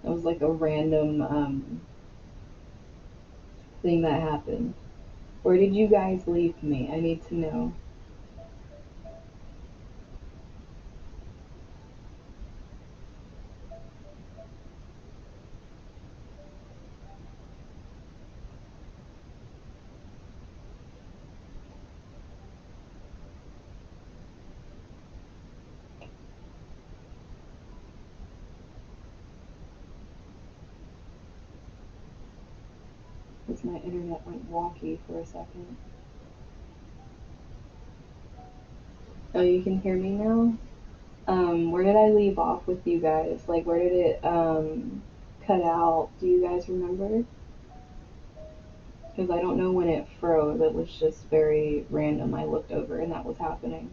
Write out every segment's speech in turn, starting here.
It was like a random thing that happened. Where did you guys leave me? I need to know. Because my internet went wonky for a second. Oh, you can hear me now? Where did I leave off with you guys? Like, where did it cut out? Do you guys remember? Because I don't know when it froze. It was just very random. I looked over and that was happening.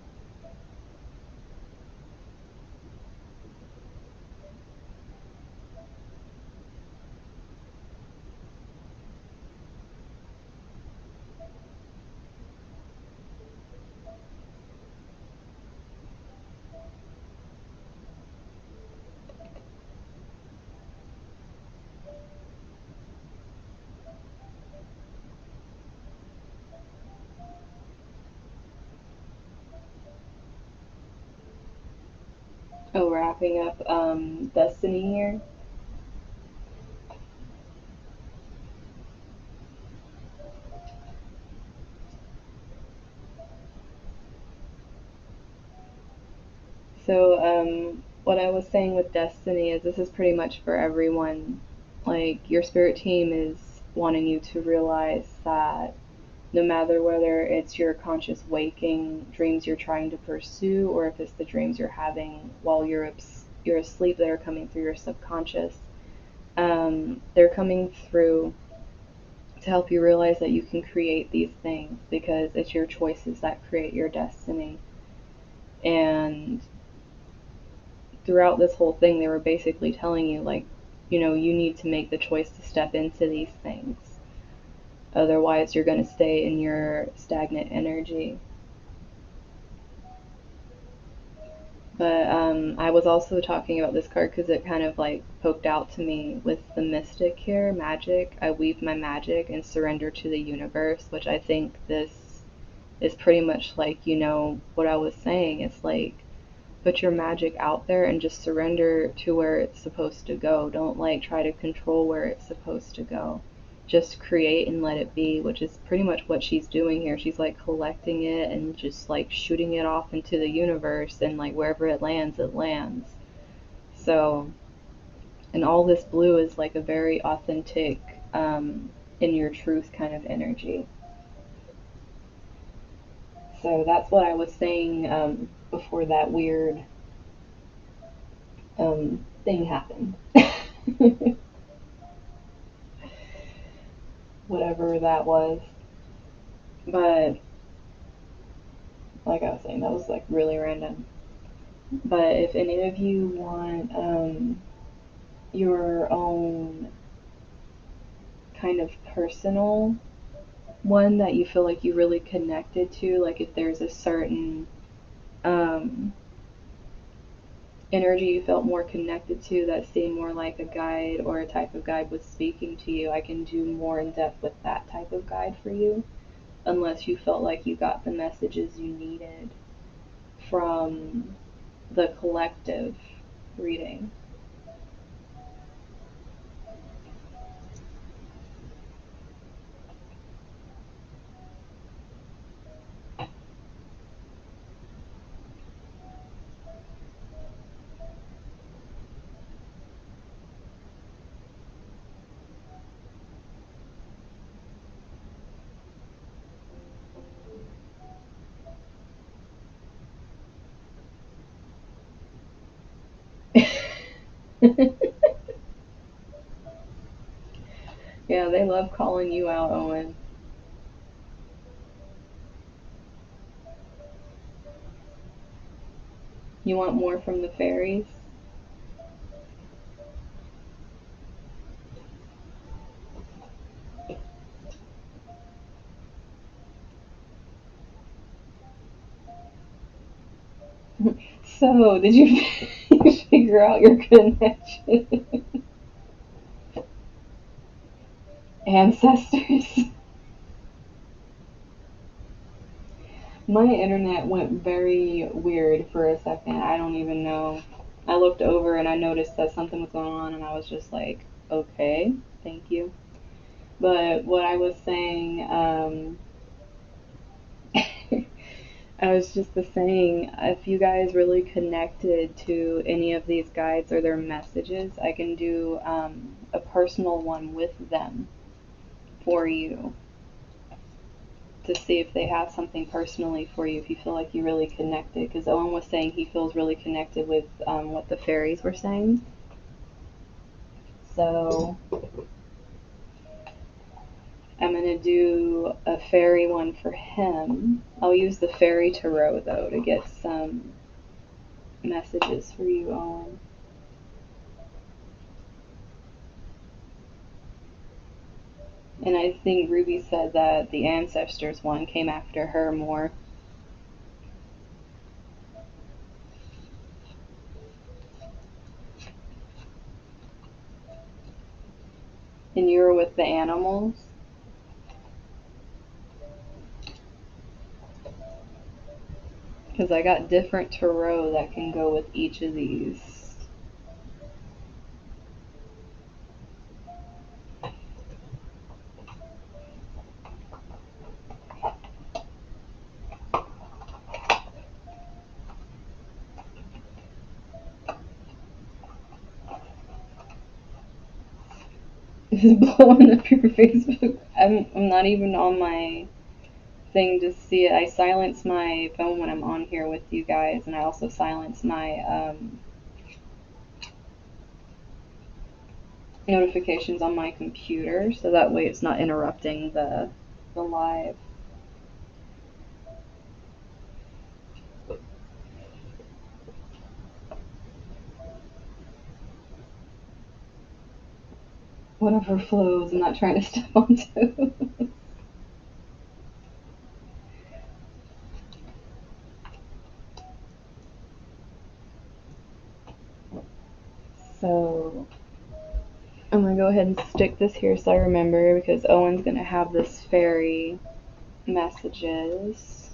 Oh, wrapping up Destiny here. So, what I was saying with Destiny is this is pretty much for everyone. Like, your spirit team is wanting you to realize that no matter whether it's your conscious waking dreams you're trying to pursue or if it's the dreams you're having while you're asleep that are coming through your subconscious, they're coming through to help you realize that you can create these things because it's your choices that create your destiny. And throughout this whole thing, they were basically telling you, like, you need to make the choice to step into these things. Otherwise, you're going to stay in your stagnant energy. But I was also talking about this card because it kind of like poked out to me with the mystic here, magic. I weave my magic and surrender to the universe, which I think this is pretty much like, what I was saying. It's like put your magic out there and just surrender to where it's supposed to go. Don't like try to control where it's supposed to go. Just create and let it be, which is pretty much what she's doing here. She's like collecting it and just like shooting it off into the universe, and like wherever it lands, it lands. So, and all this blue is like a very authentic, in your truth kind of energy. So that's what I was saying before that weird thing happened. Whatever that was. But like I was saying, that was like really random. But if any of you want your own kind of personal one that you feel like you really connected to, like if there's a certain um, energy you felt more connected to that seemed more like a guide or a type of guide was speaking to you, I can do more in depth with that type of guide for you, unless you felt like you got the messages you needed from the collective reading. Yeah, they love calling you out, Owen. You want more from the fairies? So, did you figure out your connection? Ancestors. My internet went very weird for a second. I don't even know. I looked over and I noticed that something was going on, and I was just like, okay, thank you. But what I was saying, I was just saying, if you guys really connected to any of these guides or their messages, I can do a personal one with them for you to see if they have something personally for you, if you feel like you really connected. Because Owen was saying he feels really connected with what the fairies were saying. So I'm going to do a fairy one for him. I'll use the fairy tarot, though, to get some messages for you, Owen. And I think Ruby said that the ancestors one came after her more. And you were with the animals? Because I got different tarot that can go with each of these. Just blowing up your Facebook. I'm not even on my thing to see it. I silence my phone when I'm on here with you guys, and I also silence my notifications on my computer, so that way it's not interrupting the live. Whatever flows, I'm not trying to step on toes. So I'm gonna go ahead and stick this here so I remember, because Owen's gonna have this fairy messages.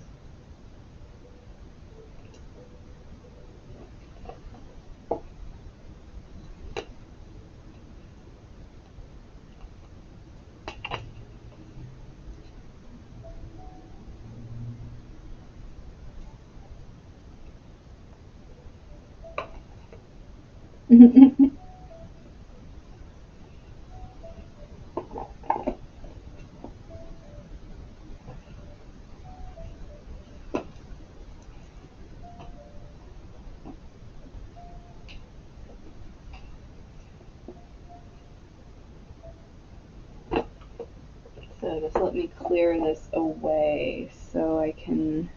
So just let me clear this away so I can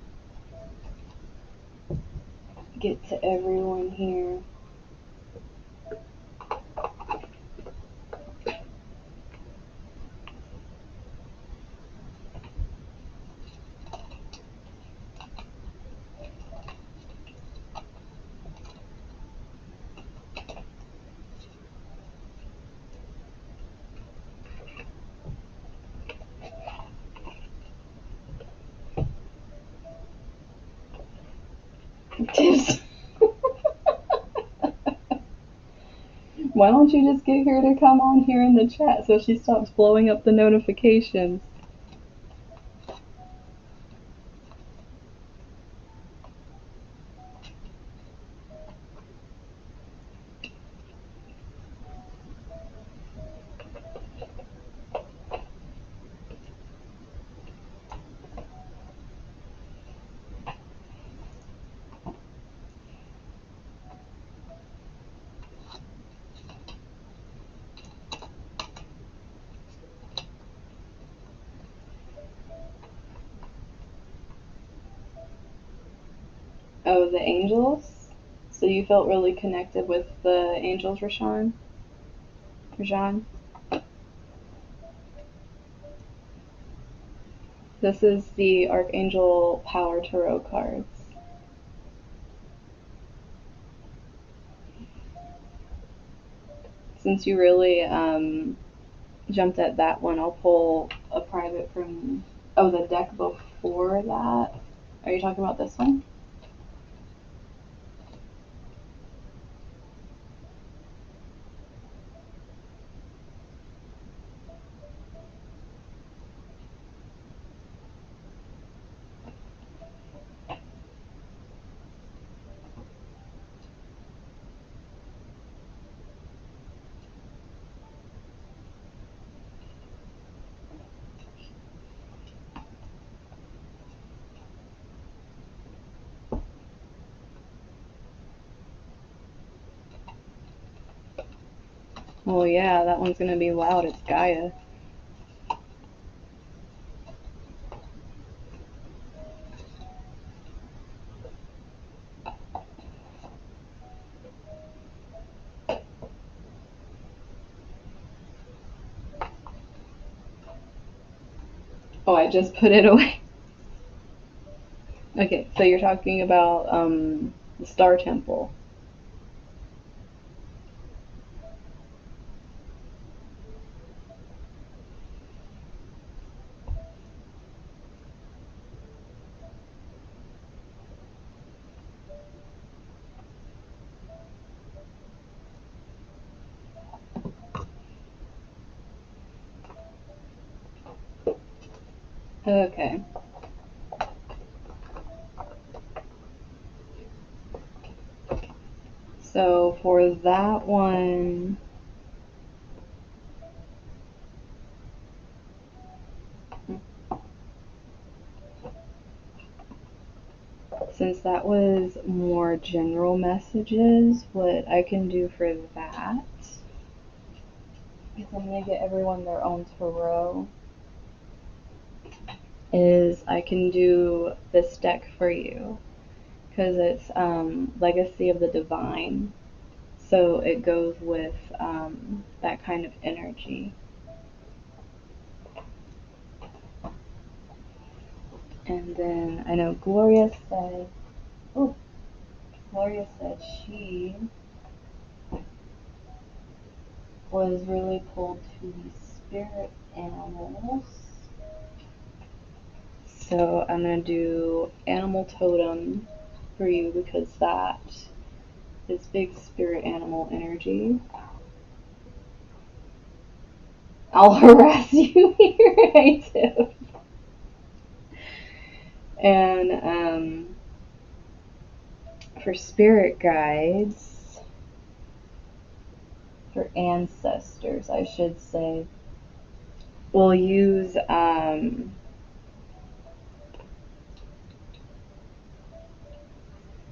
get to everyone here. Tips. Why don't you just get her to come on here in the chat so she stops blowing up the notifications? Oh, the angels? So you felt really connected with the angels, Rashawn? Rajan? This is the Archangel Power Tarot cards. Since you really jumped at that one, I'll pull a private from, oh, the deck before that. Are you talking about this one? Well, yeah, that one's gonna be loud. It's Gaia. Oh, I just put it away. Okay, so you're talking about the Star Temple. Okay. So for that one, since that was more general messages, what I can do for that is I'm going to get everyone their own tarot. Is I can do this deck for you because it's Legacy of the Divine. So it goes with that kind of energy. And then I know Gloria said she was really pulled to the spirit animals. So I'm going to do animal totem for you because that is big spirit animal energy. I'll harass you here, I do. And for spirit guides, for ancestors, I should say, we'll use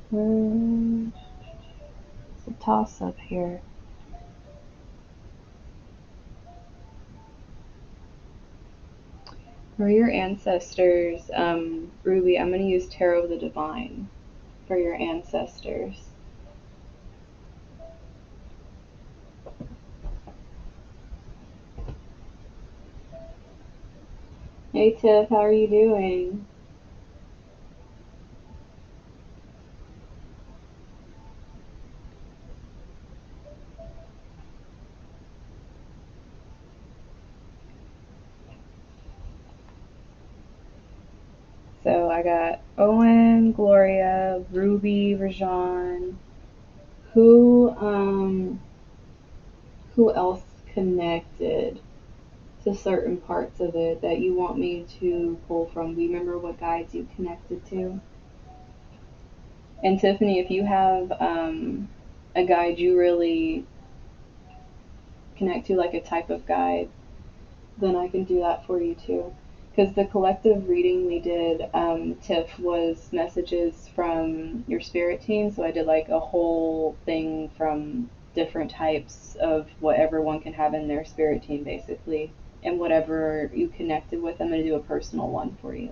it's a toss up here. For your ancestors, Ruby, I'm going to use Tarot of the Divine for your ancestors. Hey Tiff, how are you doing? So I got Owen, Gloria, Ruby, Rajan. Who who else connected to certain parts of it that you want me to pull from? Do you remember what guides you connected to? And Tiffany, if you have a guide you really connect to, like a type of guide, then I can do that for you too. Because the collective reading we did, Tiff, was messages from your spirit team. So I did like a whole thing from different types of what everyone can have in their spirit team, basically. And whatever you connected with, I'm going to do a personal one for you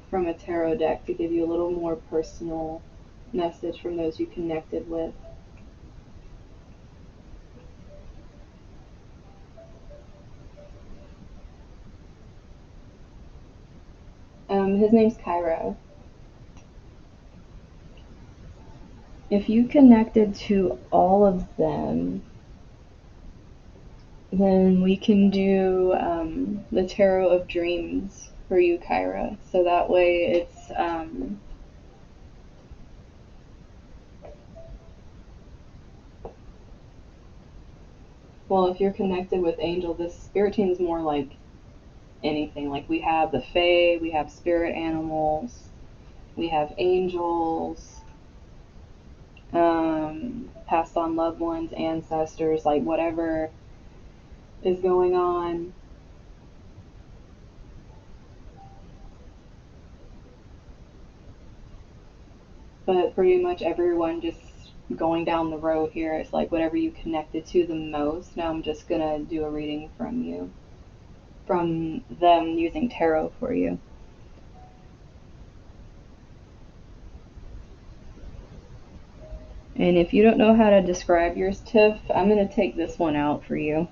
from a tarot deck to give you a little more personal message from those you connected with. His name's Cairo. If you connected to all of them, Then we can do the Tarot of Dreams for you, Kyra. So that way it's well, if you're connected with Angel, this spirit team is more like anything. Like we have the Fae, we have spirit animals, we have angels, passed on loved ones, ancestors, like whatever is going on. But pretty much everyone just going down the road here is like whatever you connected to the most. Now I'm just gonna do a reading from you, from them using tarot for you. And if you don't know how to describe yours, Tiff, I'm gonna take this one out for you.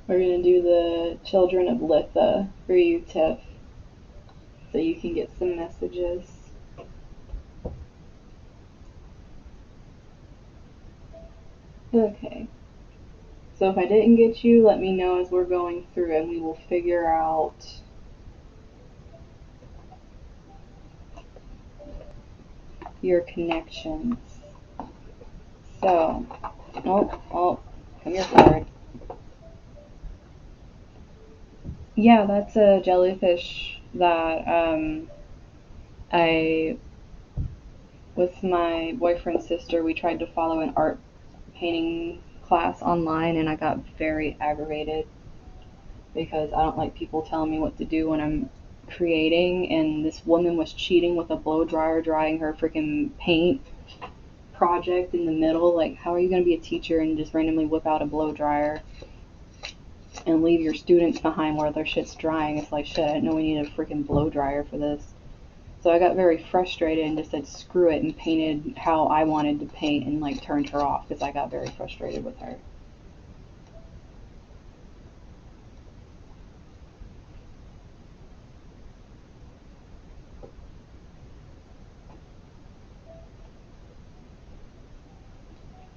We're gonna do the Children of Litha for you, Tiff, so you can get some messages. Okay. So if I didn't get you, let me know as we're going through and we will figure out your connections. So, come here, card. Yeah, that's a jellyfish that I, with my boyfriend's sister, we tried to follow an art painting class online and I got very aggravated because I don't like people telling me what to do when I'm creating, and this woman was cheating with a blow dryer drying her freaking paint project in the middle. Like, how are you going to be a teacher and just randomly whip out a blow dryer and leave your students behind while their shit's drying? It's like, shit, I didn't know we needed a freaking blow dryer for this. So I got very frustrated and just said screw it and painted how I wanted to paint and like turned her off because I got very frustrated with her.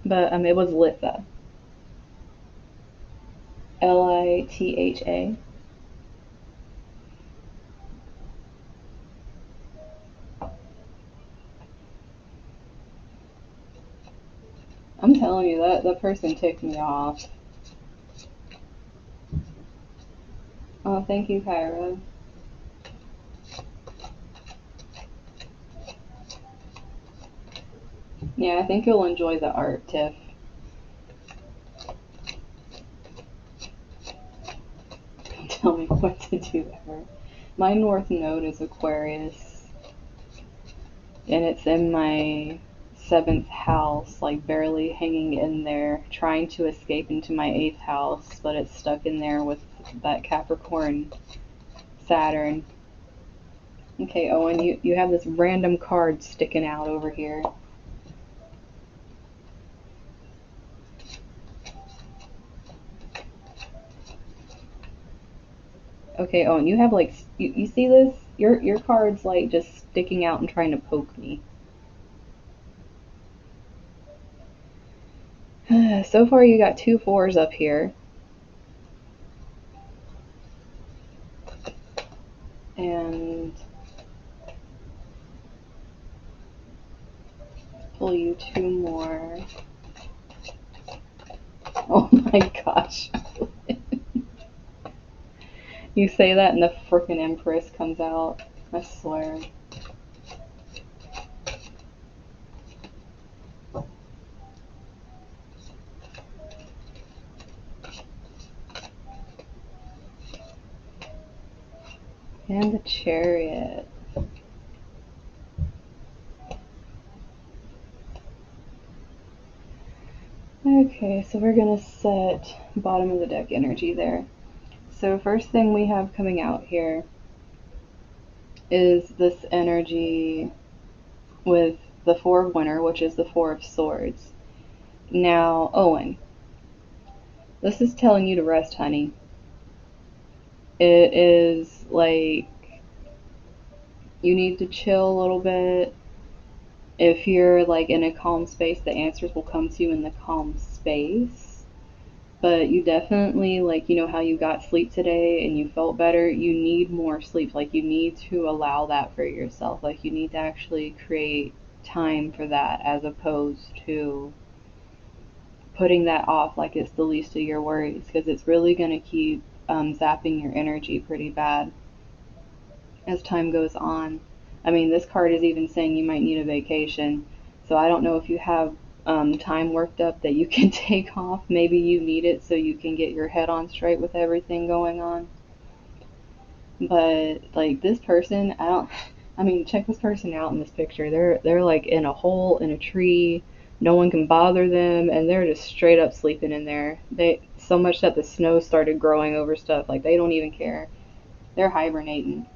But it was Litha. Litha. I'm telling you, that person ticked me off. Oh, thank you, Kyra. Yeah, I think you'll enjoy the art, Tiff. Don't tell me what to do ever. My North Node is Aquarius, and it's in my 7th house, like barely hanging in there, trying to escape into my 8th house, but it's stuck in there with that Capricorn Saturn. Okay, Owen, you have this random card sticking out over here. Okay, Owen, you have like you see this? Your card's like just sticking out and trying to poke me. So far you got 2 4s up here. And pull you 2 more. Oh my gosh. You say that and the frickin' Empress comes out. I swear. And the Chariot. Okay, so we're gonna set bottom of the deck energy there. So first thing we have coming out here is this energy with the Four of Winter, which is the Four of Swords. Now, Owen, this is telling you to rest, honey. It is like you need to chill a little bit If you're like in a calm space, the answers will come to you in the calm space. But you definitely, like, you know how you got sleep today and you felt better, you need more sleep. Like, you need to allow that for yourself. Like, you need to actually create time for that as opposed to putting that off like it's the least of your worries, because it's really going to keep zapping your energy pretty bad as time goes on. I mean, this card is even saying you might need a vacation. So I don't know if you have time worked up that you can take off. Maybe you need it so you can get your head on straight with everything going on. But like this person, I don't. I mean, check this person out in this picture. They're like in a hole in a tree. No one can bother them, and they're just straight up sleeping in there. They so much that the snow started growing over stuff. Like they don't even care. They're hibernating.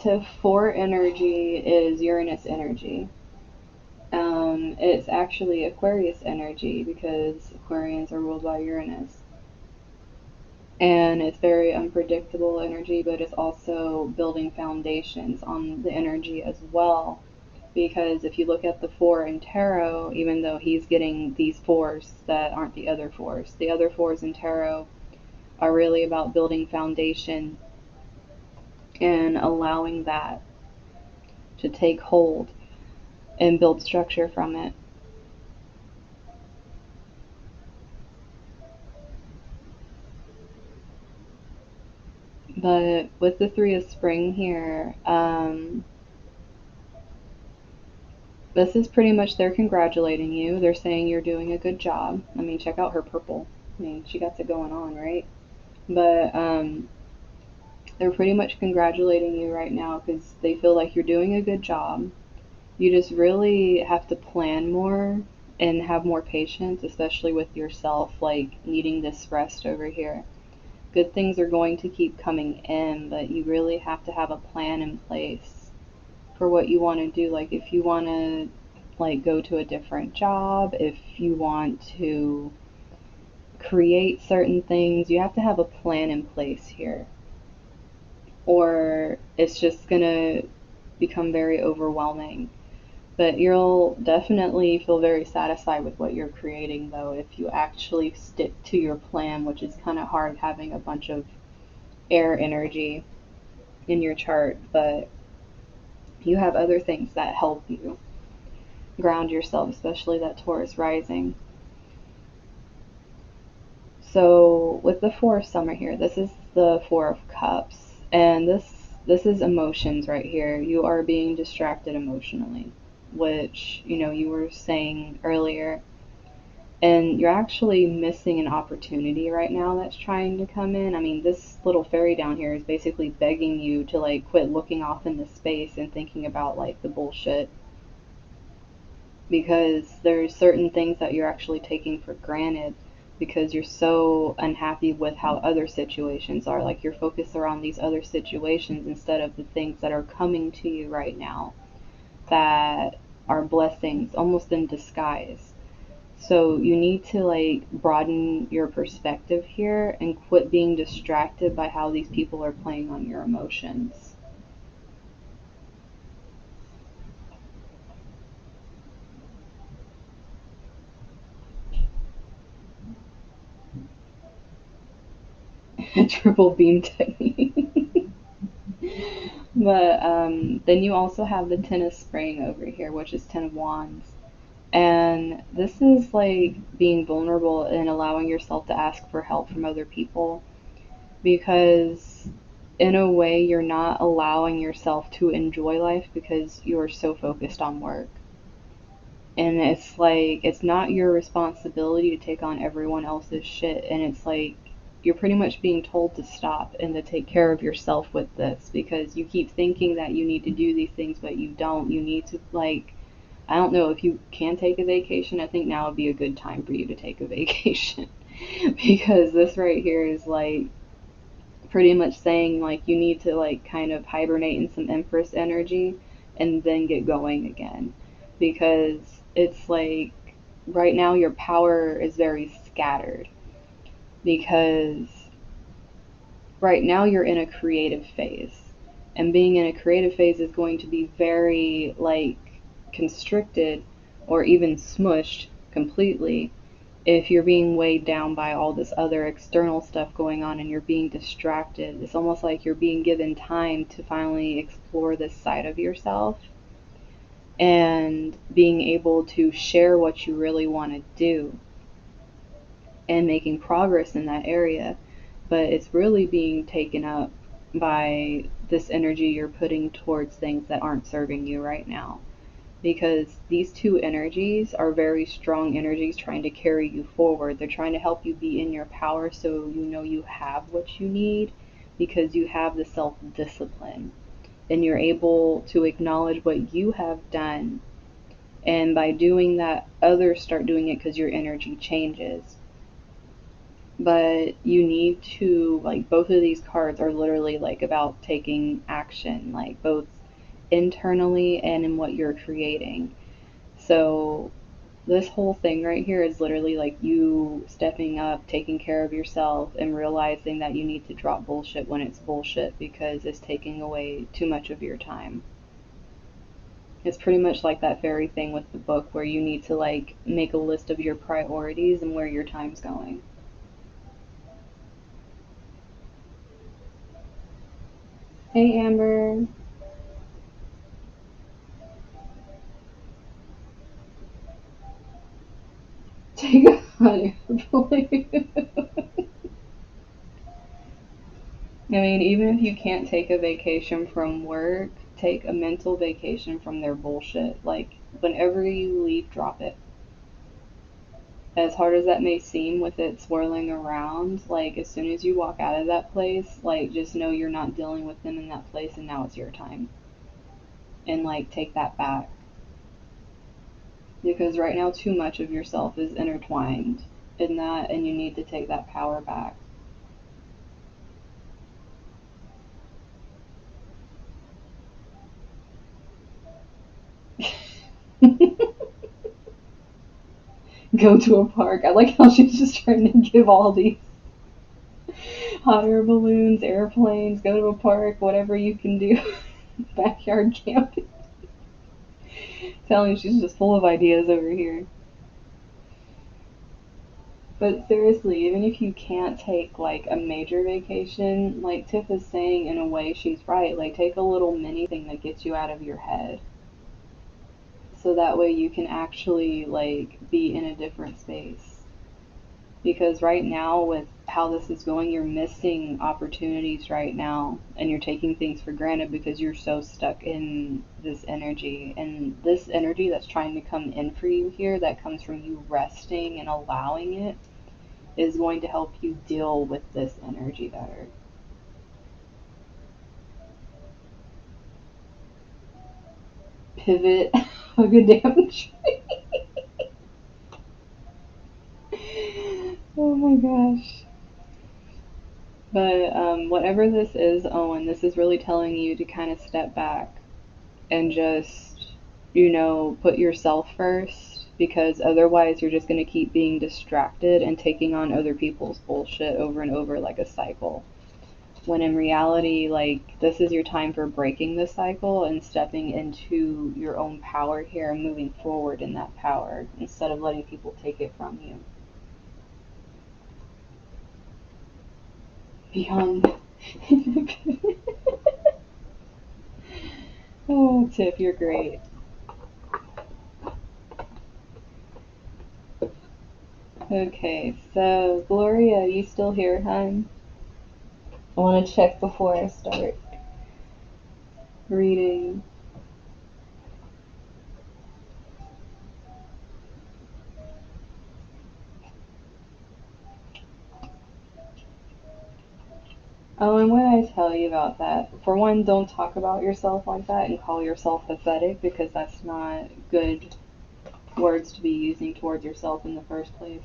To four energy is Uranus energy. It's actually Aquarius energy because Aquarians are ruled by Uranus. And it's very unpredictable energy, but it's also building foundations on the energy as well. Because if you look at the four in tarot, even though he's getting these fours that aren't the other fours in tarot are really about building foundation and allowing that to take hold and build structure from it. But with the Three of Spring here, this is pretty much they're congratulating you. They're saying you're doing a good job. I mean, check out her purple. I mean, she got it going on, right? But they're pretty much congratulating you right now because they feel like you're doing a good job. You just really have to plan more and have more patience, especially with yourself, like needing this rest over here. Good things are going to keep coming in, but you really have to have a plan in place for what you want to do. Like if you want to like go to a different job, if you want to create certain things, you have to have a plan in place here. Or it's just going to become very overwhelming. But you'll definitely feel very satisfied with what you're creating, though, if you actually stick to your plan, which is kind of hard having a bunch of air energy in your chart. But you have other things that help you ground yourself, especially that Taurus rising. So with the Four of Summer here, this is the Four of Cups, and this is emotions right here. You are being distracted emotionally, which you were saying earlier, and you're actually missing an opportunity right now that's trying to come in. I mean, this little fairy down here is basically begging you to like quit looking off into space and thinking about like the bullshit, because there's certain things that you're actually taking for granted because you're so unhappy with how other situations are. Like you're focused around these other situations instead of the things that are coming to you right now that are blessings almost in disguise. So you need to like broaden your perspective here and quit being distracted by how these people are playing on your emotions. Triple beam technique. But then you also have the Ten of Spring over here, which is Ten of Wands. And this is like being vulnerable and allowing yourself to ask for help from other people, because in a way you're not allowing yourself to enjoy life because you're so focused on work. And it's like it's not your responsibility to take on everyone else's shit, and it's like you're pretty much being told to stop and to take care of yourself with this, because you keep thinking that you need to do these things but you don't. You need to like, I don't know if you can take a vacation. I think now would be a good time for you to take a vacation because this right here is like pretty much saying like you need to like kind of hibernate in some Empress energy and then get going again, because it's like right now your power is very scattered because right now you're in a creative phase. And being in a creative phase is going to be very like constricted or even smushed completely if you're being weighed down by all this other external stuff going on and you're being distracted. It's almost like you're being given time to finally explore this side of yourself and being able to share what you really want to do and making progress in that area. But it's really being taken up by this energy you're putting towards things that aren't serving you right now. Because these two energies are very strong energies trying to carry you forward. They're trying to help you be in your power so you know you have what you need because you have the self discipline and you're able to acknowledge what you have done. And by doing that, others start doing it because your energy changes. But you need to, like, both of these cards are literally like about taking action, like both internally and in what you're creating. So this whole thing right here is literally like you stepping up, taking care of yourself, and realizing that you need to drop bullshit when it's bullshit because it's taking away too much of your time. It's pretty much like that very thing with the book where you need to like make a list of your priorities and where your time's going. Hey Amber. Take a hot air balloon. I mean, even if you can't take a vacation from work, take a mental vacation from their bullshit. Like, whenever you leave, drop it. As hard as that may seem with it swirling around, like, as soon as you walk out of that place, like, just know you're not dealing with them in that place and now it's your time. And, like, take that back. Because right now, too much of yourself is intertwined in that, and you need to take that power back. Go to a park. I like how she's just trying to give all these hot air balloons, airplanes, go to a park, whatever you can do. Backyard camping. Telling you she's just full of ideas over here. But seriously, even if you can't take like a major vacation, like Tiff is saying, in a way she's right. Like take a little mini thing that gets you out of your head. So that way you can actually like be in a different space. Because right now with how this is going, you're missing opportunities right now and you're taking things for granted because you're so stuck in this energy. And this energy that's trying to come in for you here, that comes from you resting and allowing it, is going to help you deal with this energy better. Pivot. Hug a damn tree. Oh my gosh. But whatever this is, Owen, this is really telling you to kind of step back and just, put yourself first because otherwise you're just going to keep being distracted and taking on other people's bullshit over and over like a cycle. When in reality, like, this is your time for breaking the cycle and stepping into your own power here and moving forward in that power instead of letting people take it from you. Beyond. Oh, Tiff, you're great. Okay, so Gloria, you still here, hon? I want to check before I start reading. Oh, and what did I tell you about that? For one, don't talk about yourself like that and call yourself pathetic because that's not good words to be using towards yourself in the first place.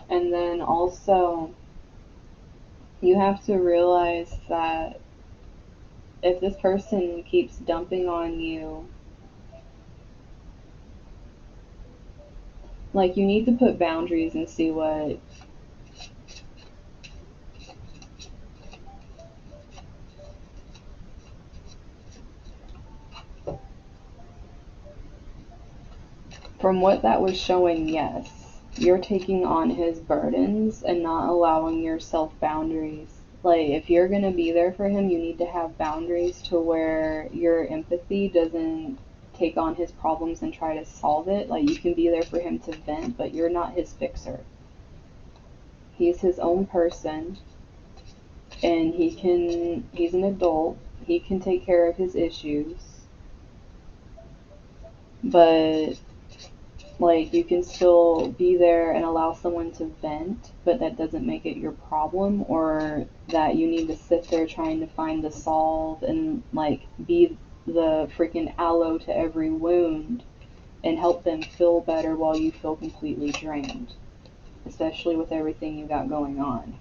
And then also, you have to realize that if this person keeps dumping on you Like, you need to put boundaries and see what. From what that was showing, yes, you're taking on his burdens and not allowing yourself boundaries. Like, if you're going to be there for him, you need to have boundaries to where your empathy doesn't take on his problems and try to solve it. Like, you can be there for him to vent, but you're not his fixer. He's his own person, and he's an adult. He can take care of his issues. But like, you can still be there and allow someone to vent, but that doesn't make it your problem, or that you need to sit there trying to find the solve and like be the freaking aloe to every wound and help them feel better while you feel completely drained, especially with everything you got going on.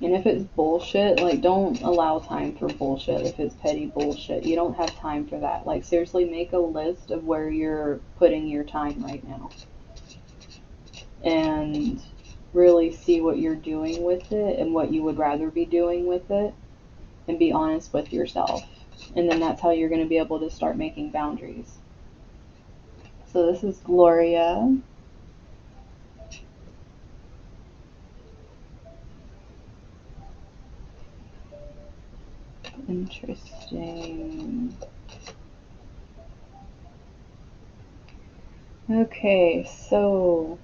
And if it's bullshit, like, don't allow time for bullshit. If it's petty bullshit, you don't have time for that. Like, seriously, make a list of where you're putting your time right now. And really see what you're doing with it and what you would rather be doing with it. And be honest with yourself. And then that's how you're going to be able to start making boundaries. So this is Gloria. Interesting. Okay, so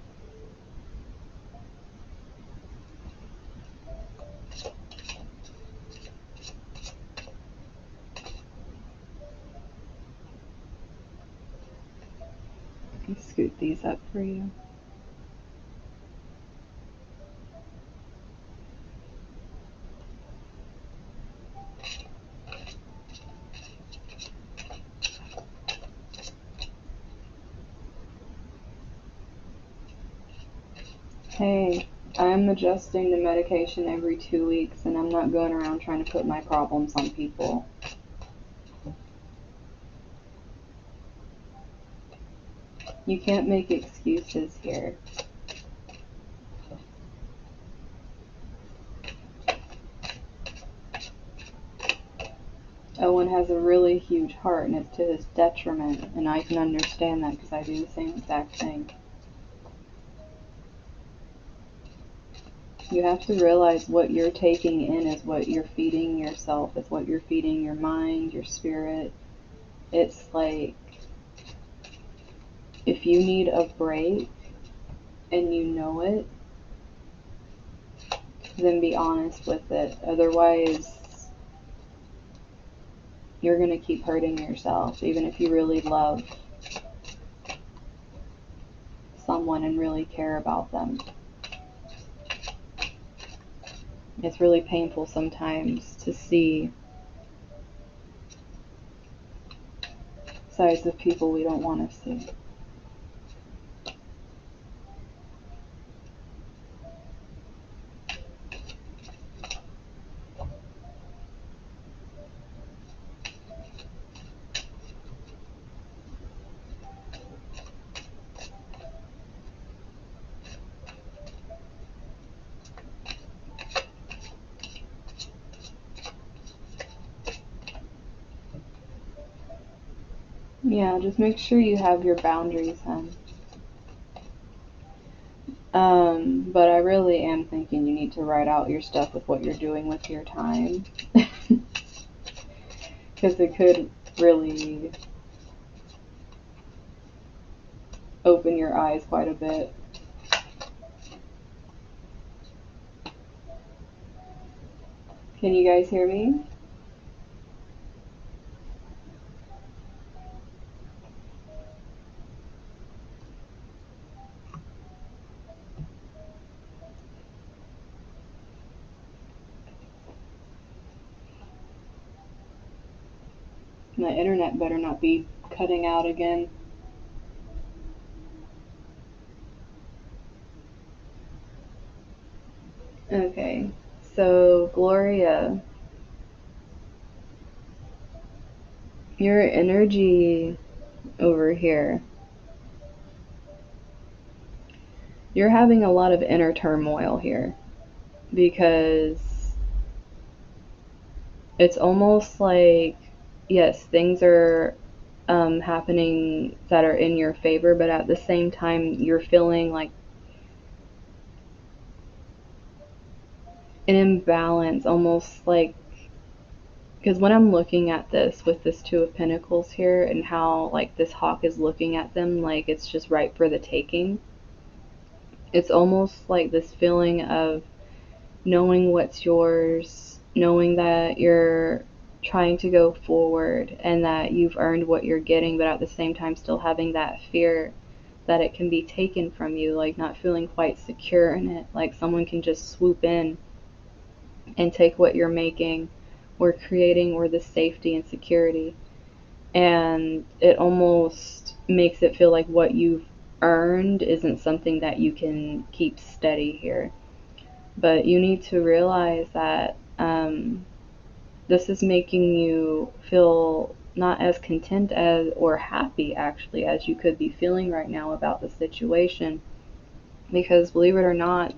let me scoot these up for you. Hey, I'm adjusting the medication every 2 weeks, and I'm not going around trying to put my problems on people. You can't make excuses here. Owen has a really huge heart, and it's to his detriment, and I can understand that because I do the same exact thing. You have to realize what you're taking in is what you're feeding yourself. It's what you're feeding your mind, your spirit. It's like, if you need a break and you know it, then be honest with it. Otherwise, you're going to keep hurting yourself, even if you really love someone and really care about them. It's really painful sometimes to see sides of people we don't want to see. Yeah, just make sure you have your boundaries, hun. But I really am thinking you need to write out your stuff with what you're doing with your time. Because it could really open your eyes quite a bit. Can you guys hear me? My internet better not be cutting out again. Okay, so Gloria, Your energy over here, you're having a lot of inner turmoil here because it's almost like, yes, things are happening that are in your favor, but at the same time, you're feeling like an imbalance, almost like, because when I'm looking at this with this Two of Pentacles here and how like this hawk is looking at them like it's just right for the taking, it's almost like this feeling of knowing what's yours, knowing that you're trying to go forward and that you've earned what you're getting, but at the same time still having that fear that it can be taken from you, like not feeling quite secure in it, like someone can just swoop in and take what you're making or creating or the safety and security. And it almost makes it feel like what you've earned isn't something that you can keep steady here. But you need to realize that this is making you feel not as content as or happy actually as you could be feeling right now about the situation, because believe it or not,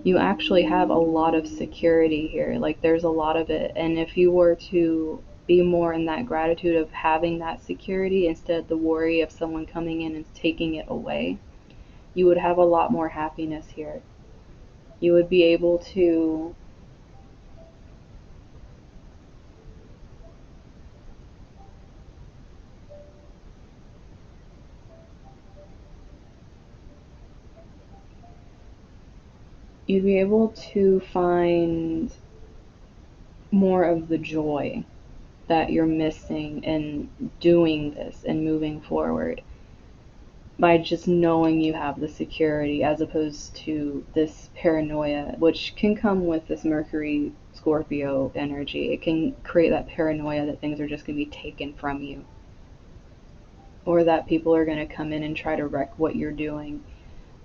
you actually have a lot of security here. Like there's a lot of it, and if you were to be more in that gratitude of having that security instead of the worry of someone coming in and taking it away, you would have a lot more happiness here. You would be able to you'd be able to find more of the joy that you're missing in doing this and moving forward by just knowing you have the security, as opposed to this paranoia, which can come with this Mercury Scorpio energy. It can create that paranoia that things are just going to be taken from you, or that people are going to come in and try to wreck what you're doing.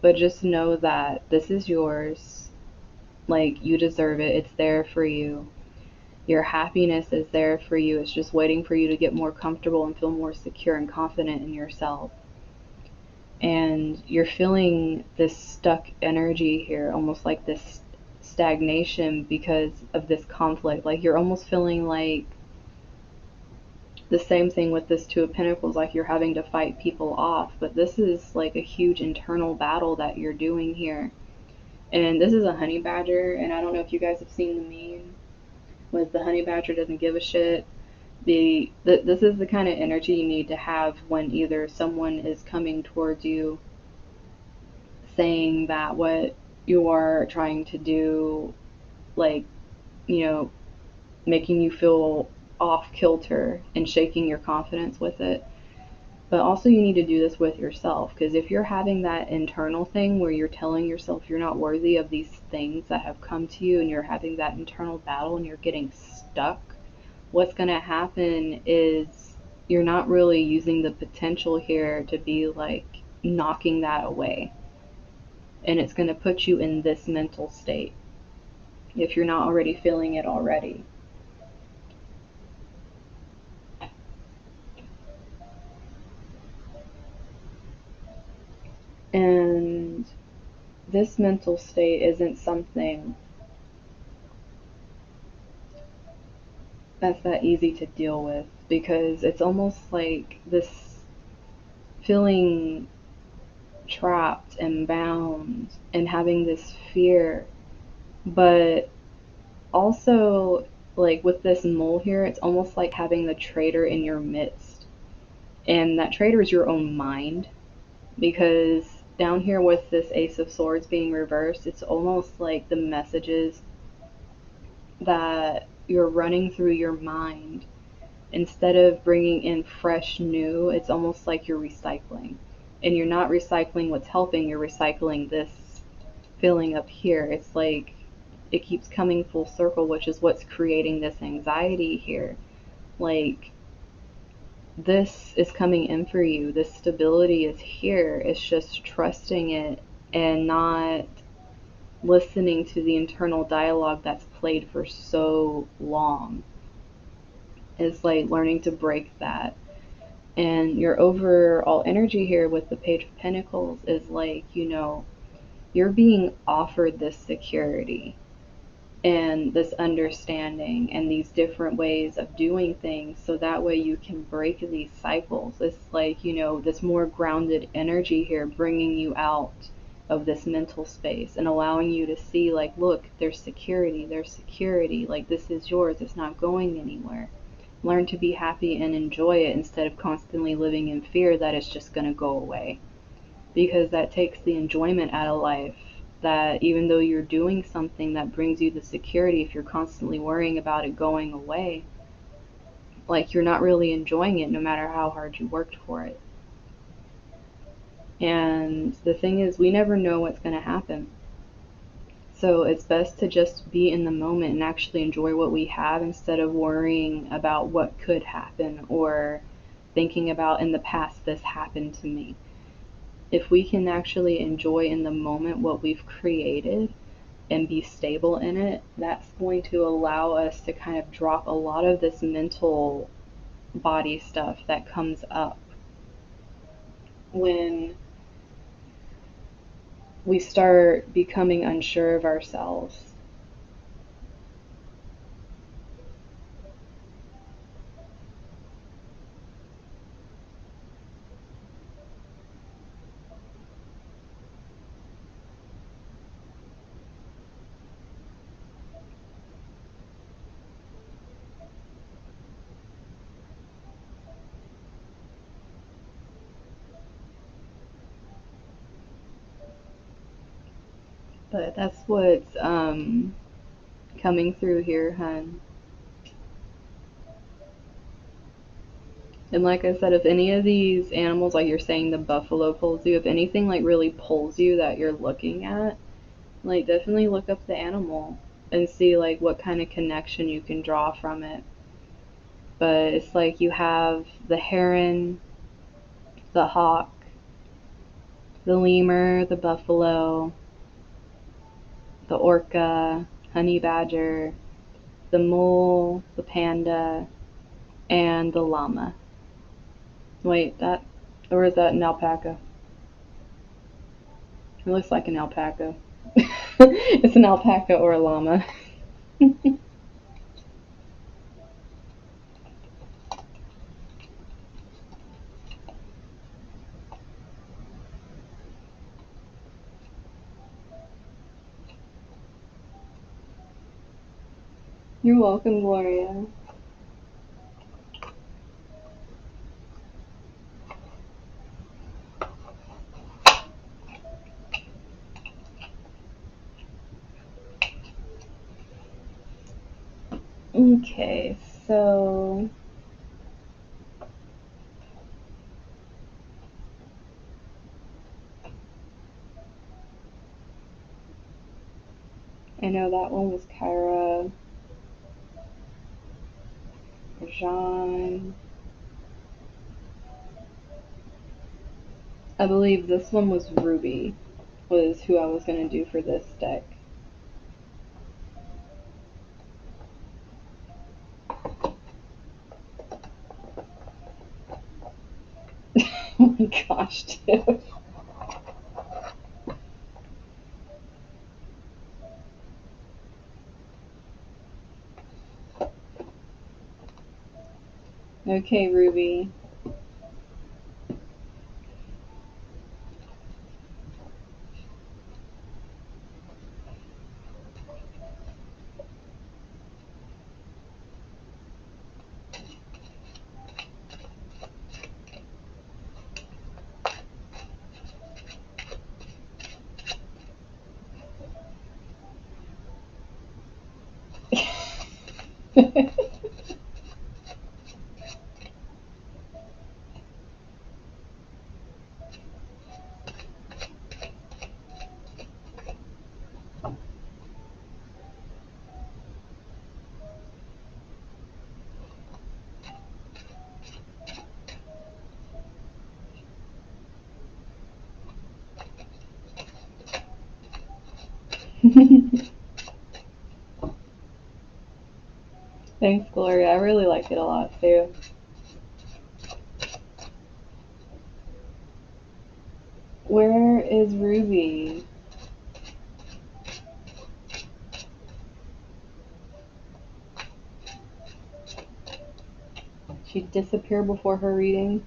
But just know that this is yours. Like, you deserve it. It's there for you. Your happiness is there for you. It's just waiting for you to get more comfortable and feel more secure and confident in yourself. And you're feeling this stuck energy here, almost like this stagnation because of this conflict. Like you're almost feeling like the same thing with this Two of Pentacles, like you're having to fight people off. But this is like a huge internal battle that you're doing here. And this is a honey badger, and I don't know if you guys have seen the meme with the honey badger doesn't give a shit. This is the kind of energy you need to have when either someone is coming towards you saying that what you are trying to do, like, you know, making you feel off kilter and shaking your confidence with it. But also, you need to do this with yourself, because if you're having that internal thing where you're telling yourself you're not worthy of these things that have come to you, and you're having that internal battle and you're getting stuck, what's going to happen is you're not really using the potential here to be like knocking that away. And it's going to put you in this mental state if you're not already feeling it already. And this mental state isn't something that's that easy to deal with, because it's almost like this feeling trapped and bound and having this fear. But also, like with this mole here, it's almost like having the traitor in your midst. And that traitor is your own mind, because down here with this Ace of Swords being reversed, it's almost like the messages that you're running through your mind, instead of bringing in fresh new, it's almost like you're recycling. And you're not recycling what's helping, you're recycling this feeling up here. It's like it keeps coming full circle, which is what's creating this anxiety here. Like, this is coming in for you. This stability is here. It's just trusting it and not listening to the internal dialogue that's played for so long. is like learning to break that. And your overall energy here with the Page of Pentacles is like, you're being offered this security and this understanding and these different ways of doing things so that way you can break these cycles. It's like, this more grounded energy here bringing you out of this mental space and allowing you to see, like, look, there's security, like, this is yours, it's not going anywhere. Learn to be happy and enjoy it instead of constantly living in fear that it's just going to go away, because that takes the enjoyment out of life. That even though you're doing something that brings you the security, if you're constantly worrying about it going away, like, you're not really enjoying it no matter how hard you worked for it. And the thing is, we never know what's going to happen. So it's best to just be in the moment and actually enjoy what we have instead of worrying about what could happen or thinking about, in the past, this happened to me. If we can actually enjoy in the moment what we've created and be stable in it, that's going to allow us to kind of drop a lot of this mental body stuff that comes up when we start becoming unsure of ourselves. But that's what's coming through here, hun. And like I said, if any of these animals, like you're saying the buffalo pulls you, if anything like really pulls you that you're looking at, like definitely look up the animal and see like what kind of connection you can draw from it. But it's like you have the heron, the hawk, the lemur, the buffalo, the orca, honey badger, the mole, the panda, and the llama. Wait, or is that an alpaca? It looks like an alpaca. It's an alpaca or a llama. You're welcome, Gloria. Okay, so I know that one was Kyra, Jean. I believe this one was Ruby, was who I was going to do for this deck. Oh my gosh, dude. Okay, Ruby. Thanks, Gloria. I really like it a lot too. Where is Ruby? She disappeared before her reading.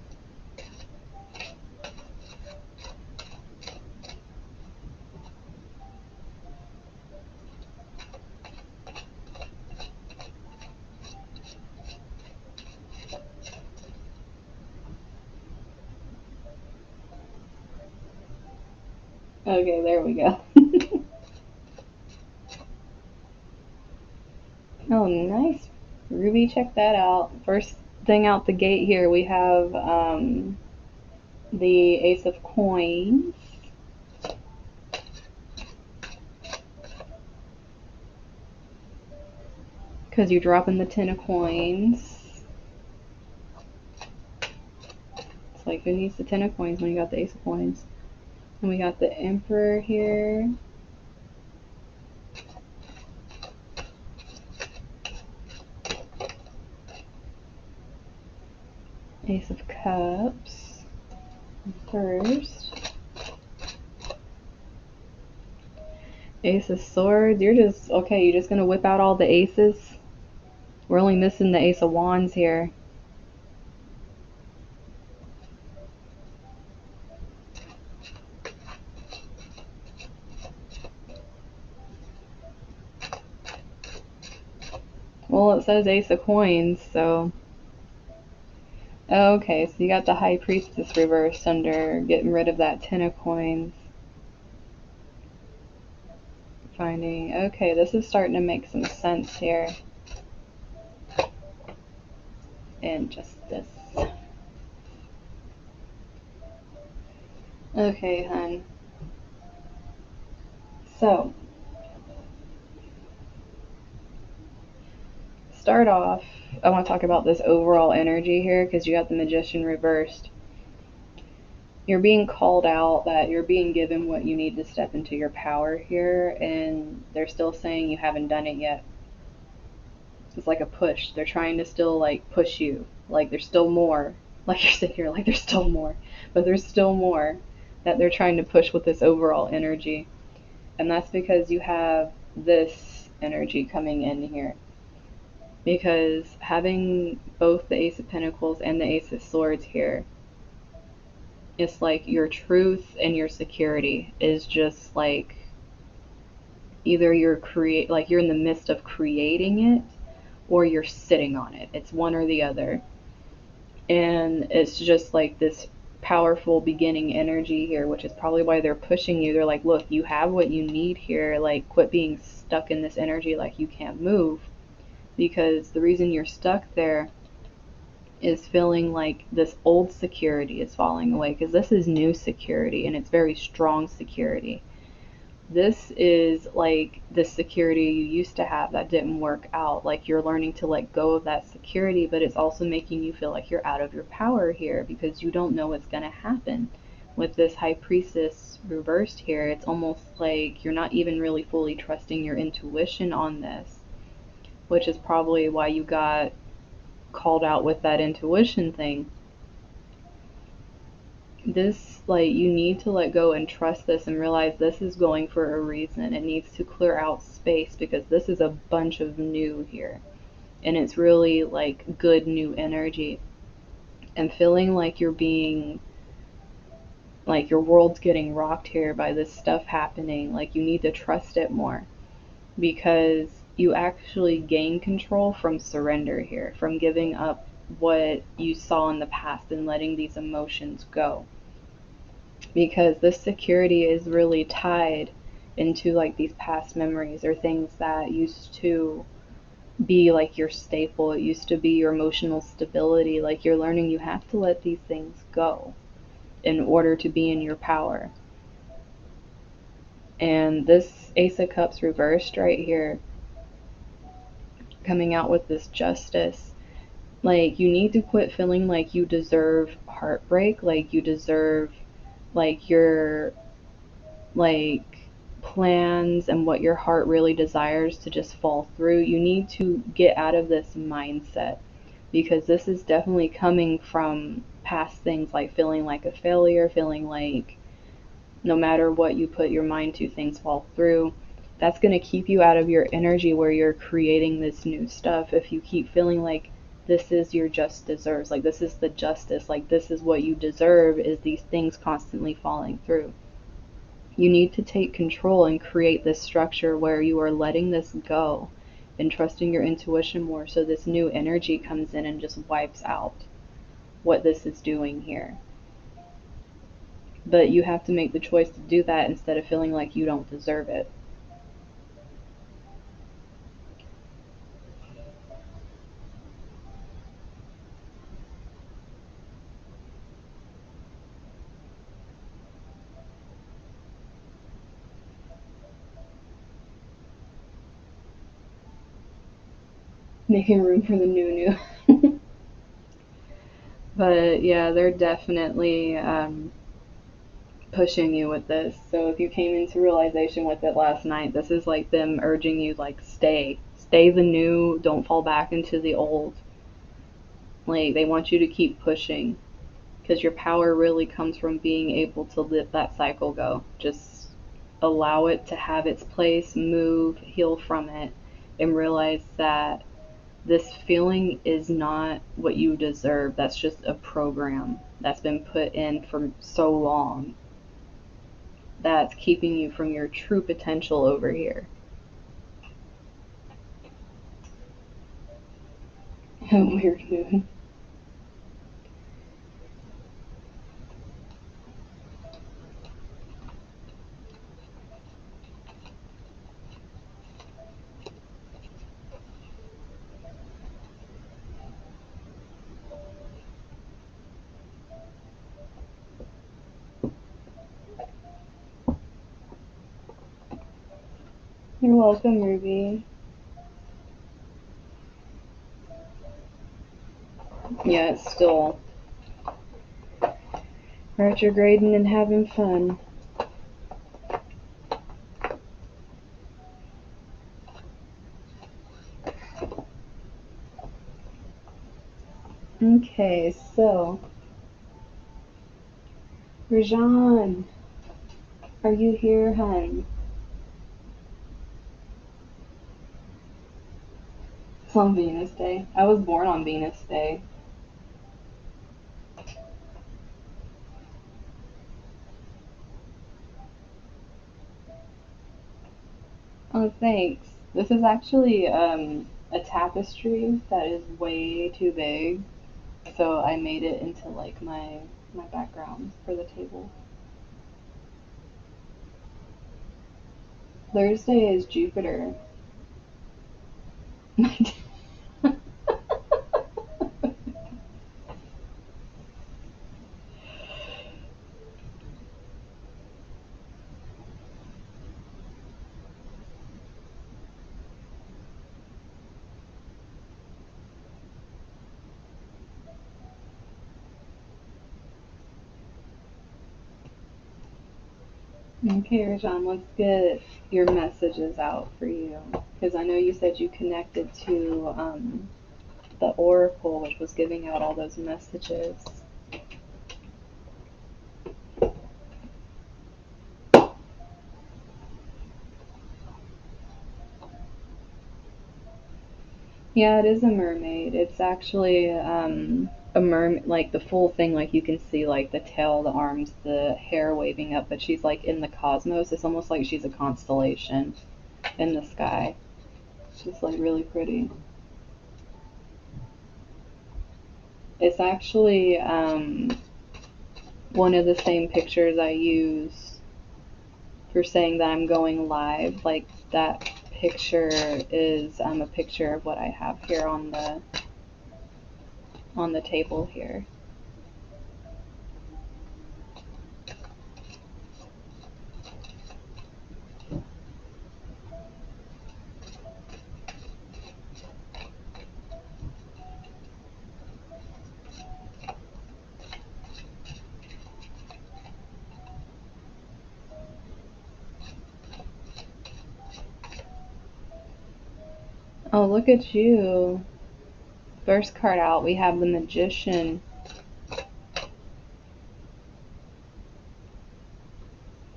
Okay, there we go. Oh, nice. Ruby, check that out. First thing out the gate here, we have the Ace of Coins. Because you're dropping the 10 of Coins. It's like, who needs the 10 of Coins when you got the Ace of Coins? And we got the Emperor here. Ace of Cups. First. Ace of Swords. You're just, okay, you're just going to whip out all the aces? We're only missing the Ace of Wands here. Well, it says Ace of Coins, so... Okay, so you got the High Priestess reversed under getting rid of that 10 of Coins. Finding... Okay, this is starting to make some sense here. And Justice. Okay, hun. So... Start off, I want to talk about this overall energy here because you got the Magician reversed. You're being called out, that you're being given what you need to step into your power here, and they're still saying you haven't done it yet. It's like a push. They're trying to still like push you. Like there's still more. Like you're sitting here like there's still more. But there's still more that they're trying to push with this overall energy. And that's because you have this energy coming in here. Because having both the Ace of Pentacles and the Ace of Swords here, it's like your truth and your security is just like either you're you're in the midst of creating it or you're sitting on it. It's one or the other. And it's just like this powerful beginning energy here, which is probably why they're pushing you. They're like, look, you have what you need here. Like, quit being stuck in this energy like you can't move. Because the reason you're stuck there is feeling like this old security is falling away. Because this is new security, and it's very strong security. This is like the security you used to have that didn't work out. Like you're learning to let go of that security, but it's also making you feel like you're out of your power here because you don't know what's going to happen. With this High Priestess reversed here, it's almost like you're not even really fully trusting your intuition on this, which is probably why you got called out with that intuition thing. This, like, you need to let go and trust this and realize this is going for a reason. It needs to clear out space because this is a bunch of new here. And it's really, like, good new energy. And feeling like you're being, like, your world's getting rocked here by this stuff happening. Like, you need to trust it more. Because you actually gain control from surrender here, from giving up what you saw in the past and letting these emotions go. Because this security is really tied into like these past memories or things that used to be like your staple. It used to be your emotional stability. Like you're learning you have to let these things go in order to be in your power. And this Ace of Cups reversed right here, coming out with this Justice, like you need to quit feeling like you deserve heartbreak, like you deserve like you're like plans and what your heart really desires to just fall through. You need to get out of this mindset, because this is definitely coming from past things, like feeling like a failure, feeling like no matter what you put your mind to, things fall through. That's going to keep you out of your energy where you're creating this new stuff. If you keep feeling like this is your just deserves, like this is the justice, like this is what you deserve, is these things constantly falling through. You need to take control and create this structure where you are letting this go and trusting your intuition more, so this new energy comes in and just wipes out what this is doing here. But you have to make the choice to do that instead of feeling like you don't deserve it. Making room for the new. But yeah, they're definitely pushing you with this. So if you came into realization with it last night, this is like them urging you, like, stay the new, don't fall back into the old. Like, they want you to keep pushing, because your power really comes from being able to let that cycle go. Just allow it to have its place, move, heal from it, and realize that this feeling is not what you deserve. That's just a program that's been put in for so long that's keeping you from your true potential over here. A weird moon. You're welcome, Ruby. Yeah, it's still retrograding and having fun. Okay, so Rajan, are you here, hun? It's on Venus Day. I was born on Venus Day. Oh, thanks. This is actually a tapestry that is way too big, so I made it into like my background for the table. Thursday is Jupiter. Okay, Rajan, let's get your messages out for you. Because I know you said you connected to the Oracle, which was giving out all those messages. Yeah, it is a mermaid. It's actually a mermaid, like the full thing, like you can see like the tail, the arms, the hair waving up, but she's like in the cosmos. It's almost like she's a constellation in the sky. She's like really pretty. It's actually one of the same pictures I use for saying that I'm going live. Like that picture is a picture of what I have here on the table here. Oh, look at you. First card out, we have the Magician.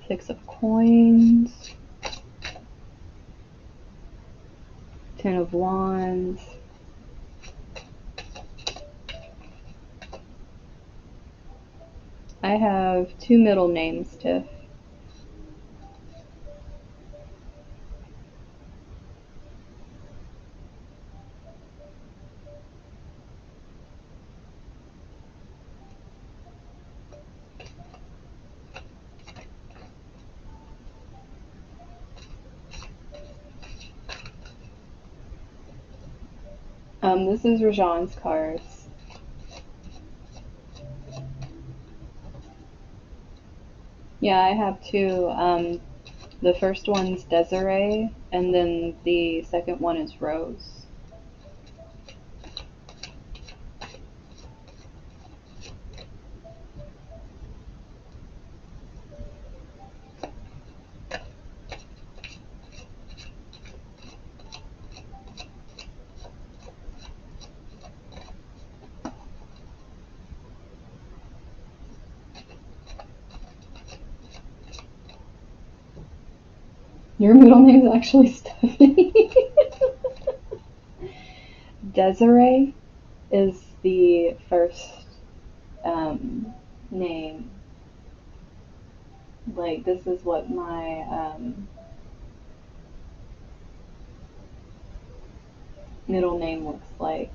Six of Coins. Ten of Wands. I have two middle names, Tiff. This is Rajan's cards. Yeah, I have two. The first one's Desiree, and then the second one is Rose. Your middle name is actually Stephanie. Desiree is the first name. Like, this is what my middle name looks like.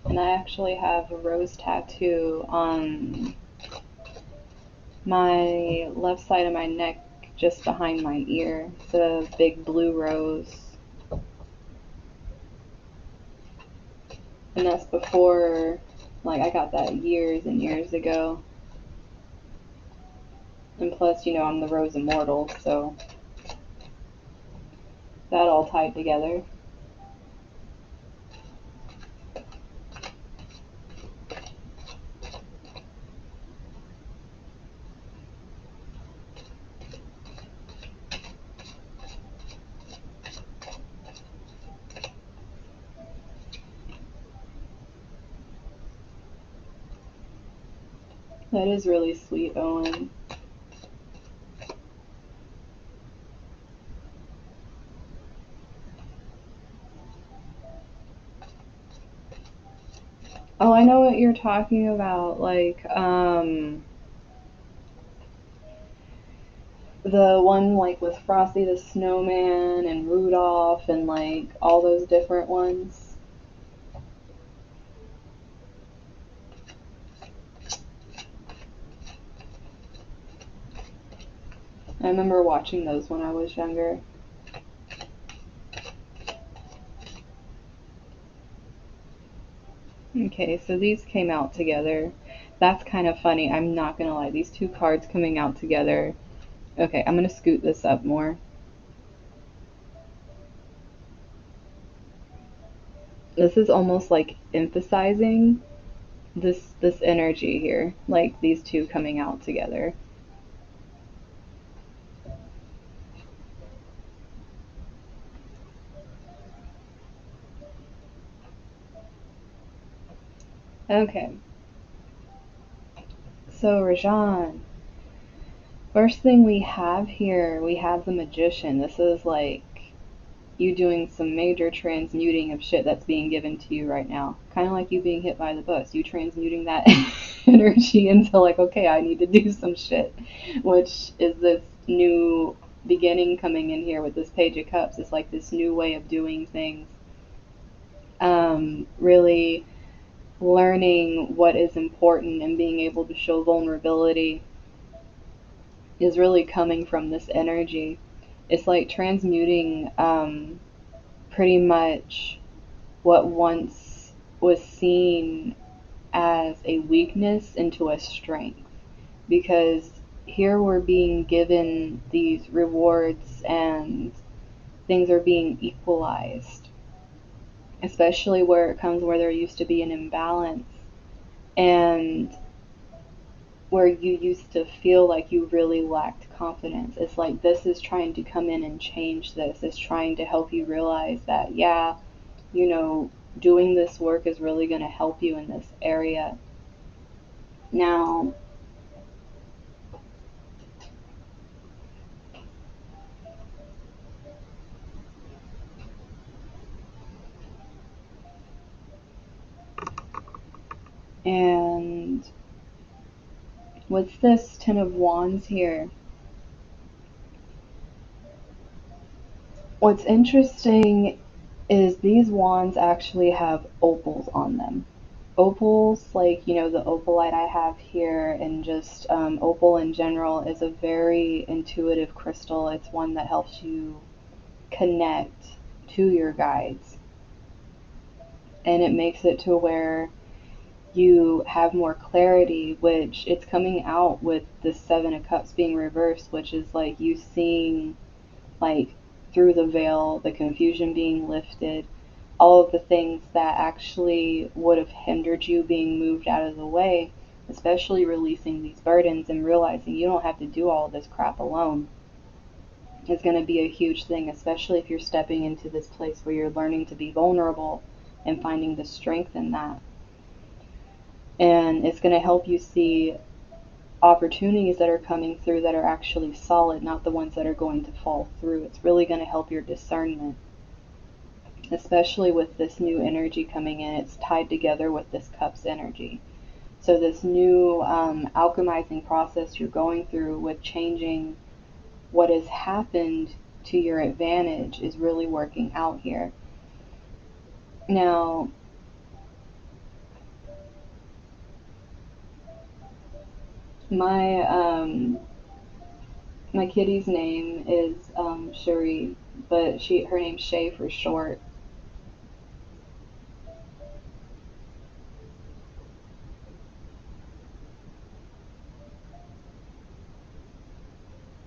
And I actually have a rose tattoo on my left side of my neck, just behind my ear. It's a big blue rose. And that's before, like, I got that years and years ago. And plus, you know, I'm the Rose Immortal, so that all tied together. That is really sweet, Owen. Oh, I know what you're talking about. Like, the one, like, with Frosty the Snowman and Rudolph and, like, all those different ones. I remember watching those when I was younger. Okay, so these came out together. That's kind of funny. I'm not gonna lie. These two cards coming out together. Okay, I'm gonna scoot this up more. This is almost like emphasizing this energy here, like these two coming out together. Okay, so Rajan, first thing we have here, we have the Magician. This is like you doing some major transmuting of shit that's being given to you right now. Kind of like you being hit by the bus. You transmuting that energy into, like, okay, I need to do some shit. Which is this new beginning coming in here with this Page of Cups. It's like this new way of doing things. Really learning what is important and being able to show vulnerability is really coming from this energy. It's like transmuting pretty much what once was seen as a weakness into a strength, because here we're being given these rewards and things are being equalized, especially where it comes where there used to be an imbalance and where you used to feel like you really lacked confidence. It's like this is trying to come in and change this. It's trying to help you realize that, yeah, you know, doing this work is really going to help you in this area. Now, and with this Ten of Wands here, what's interesting is these wands actually have opals on them. Opals, like, you know, the opalite I have here, and just opal in general, is a very intuitive crystal. It's one that helps you connect to your guides, and it makes it to where you have more clarity, which it's coming out with the Seven of Cups being reversed, which is like you seeing, like, through the veil, the confusion being lifted, all of the things that actually would have hindered you being moved out of the way, especially releasing these burdens and realizing you don't have to do all of this crap alone, is going to be a huge thing, especially if you're stepping into this place where you're learning to be vulnerable and finding the strength in that. And it's going to help you see opportunities that are coming through that are actually solid, not the ones that are going to fall through. It's really going to help your discernment, especially with this new energy coming in. It's tied together with this Cups energy. So this new alchemizing process you're going through with changing what has happened to your advantage is really working out here. Now, my my kitty's name is Cherie, but her name's Shay for short.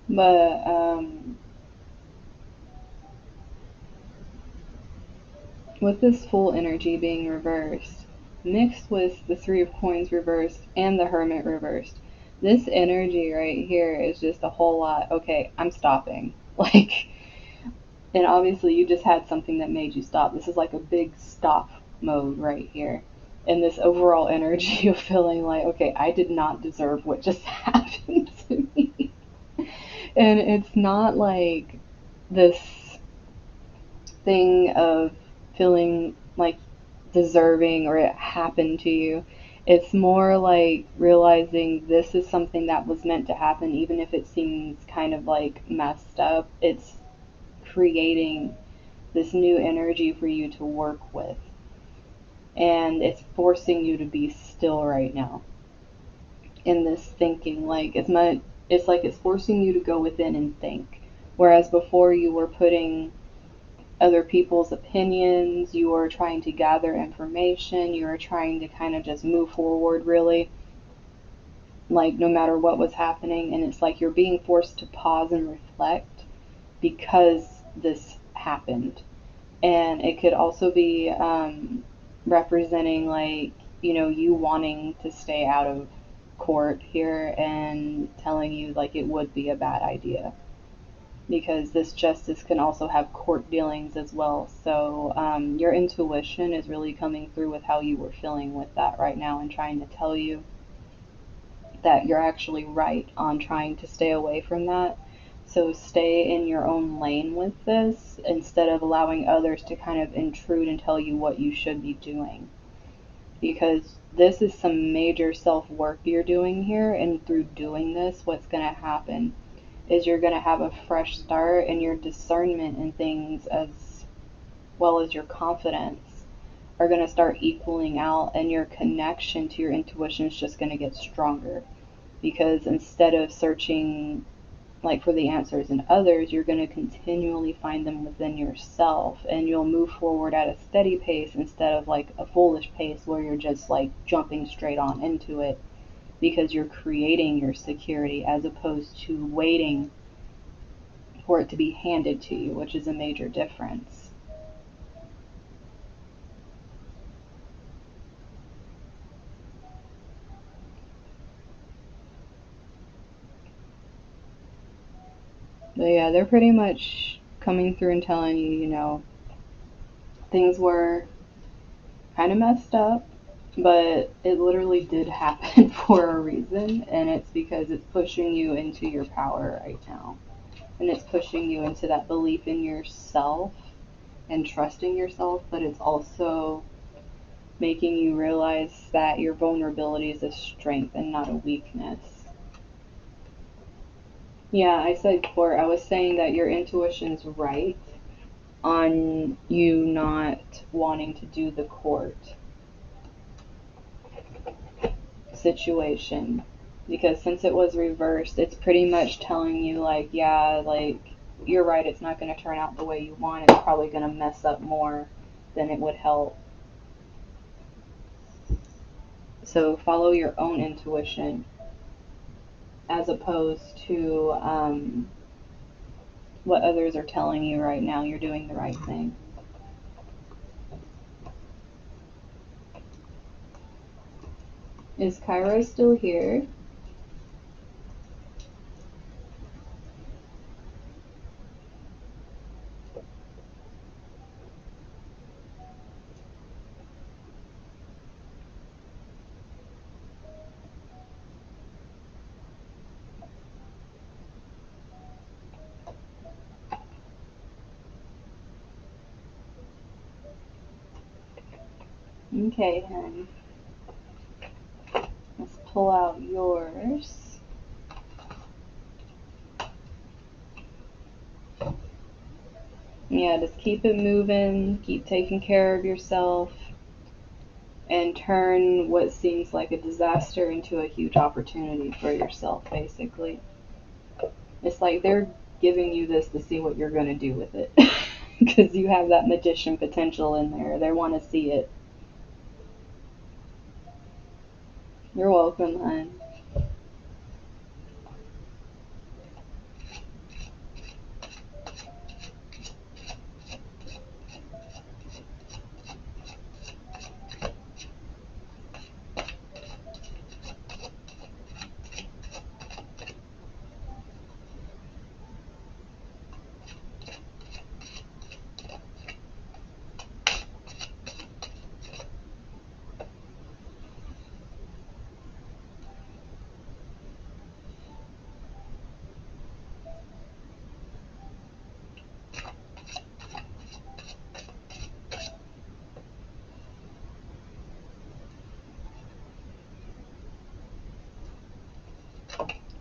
But with this full energy being reversed, mixed with the Three of Coins reversed and the Hermit reversed, this energy right here is just a whole lot. Okay, I'm stopping. Like, and obviously you just had something that made you stop. This is like a big stop mode right here. And this overall energy of feeling like, okay, I did not deserve what just happened to me. And it's not like this thing of feeling like deserving or it happened to you. It's more like realizing this is something that was meant to happen, even if it seems kind of like messed up. It's creating this new energy for you to work with. And it's forcing you to be still right now in this thinking. Like, it's like it's forcing you to go within and think. Whereas before you were putting other people's opinions, you were trying to gather information, you were trying to kind of just move forward, really, like no matter what was happening. And it's like you're being forced to pause and reflect because this happened. And it could also be representing, like, you know, you wanting to stay out of court here and telling you like it would be a bad idea, because this justice can also have court dealings as well. So your intuition is really coming through with how you were feeling with that right now and trying to tell you that you're actually right on trying to stay away from that. So stay in your own lane with this instead of allowing others to kind of intrude and tell you what you should be doing. Because this is some major self-work you're doing here, and through doing this, what's going to happen is you're going to have a fresh start, and your discernment and things, as well as your confidence, are going to start equaling out, and your connection to your intuition is just going to get stronger. Because instead of searching like for the answers in others, you're going to continually find them within yourself, and you'll move forward at a steady pace instead of like a foolish pace where you're just like jumping straight on into it, because you're creating your security as opposed to waiting for it to be handed to you, which is a major difference. But yeah, they're pretty much coming through and telling you, things were kind of messed up, but it literally did happen for a reason, and it's because it's pushing you into your power right now. And it's pushing you into that belief in yourself and trusting yourself, but it's also making you realize that your vulnerability is a strength and not a weakness. Yeah, I said before, I was saying that your intuition's right on you not wanting to do the court situation, because since it was reversed, it's pretty much telling you like, yeah, like you're right, it's not going to turn out the way you want. It's probably going to mess up more than it would help. So follow your own intuition as opposed to what others are telling you right now. You're doing the right thing. Is Cairo still here? Okay, honey. Let's pull out yours. Yeah, just keep it moving, keep taking care of yourself, and turn what seems like a disaster into a huge opportunity for yourself, basically. It's like they're giving you this to see what you're going to do with it. Because you have that magician potential in there. They want to see it. You're welcome, hon.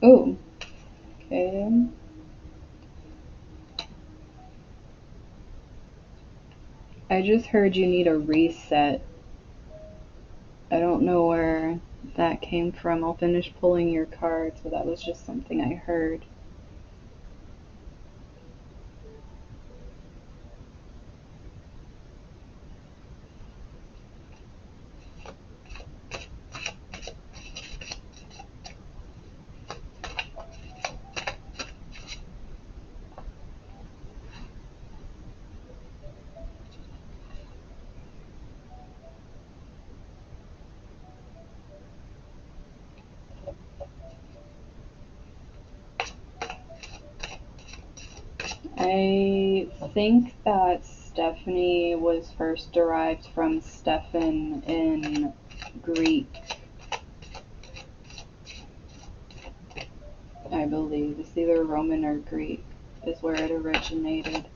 Oh, okay. I just heard you need a reset. I don't know where that came from. I'll finish pulling your cards, but that was just something I heard. I think that Stephanie was first derived from Stephan in Greek, I believe. It's either Roman or Greek, is where it originated.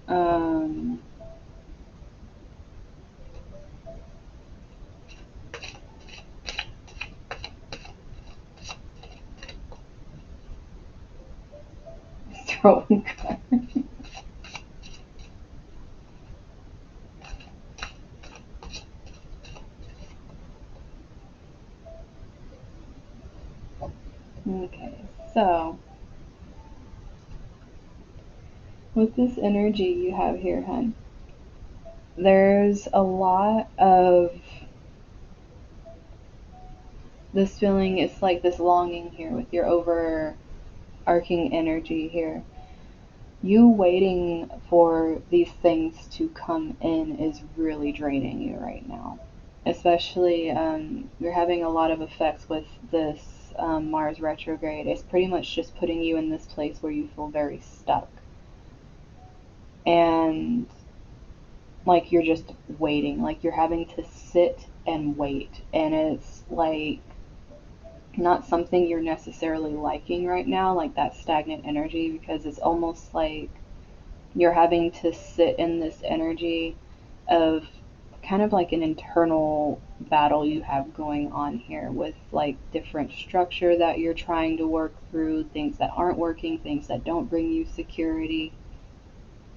Um, throwing cards. Okay, so with this energy you have here, hun, there's a lot of this feeling. It's like this longing here with your overarching energy here. You waiting for these things to come in is really draining you right now. Especially, you're having a lot of effects with this Mars retrograde. It's pretty much just putting you in this place where you feel very stuck. And like you're just waiting, like you're having to sit and wait. And it's like not something you're necessarily liking right now, like that stagnant energy, because it's almost like you're having to sit in this energy of kind of like an internal battle you have going on here with like different structure that you're trying to work through, things that aren't working, things that don't bring you security,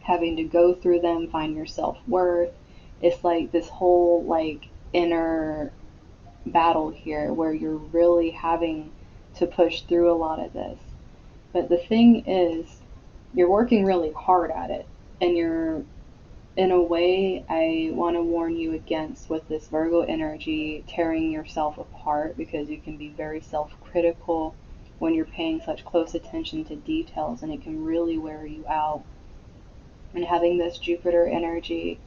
having to go through them, find your self-worth. It's like this whole like inner battle here where you're really having to push through a lot of this. But the thing is, you're working really hard at it, and you're, in a way, I want to warn you against with this Virgo energy tearing yourself apart, because you can be very self-critical when you're paying such close attention to details, and it can really wear you out. And having this Jupiter energy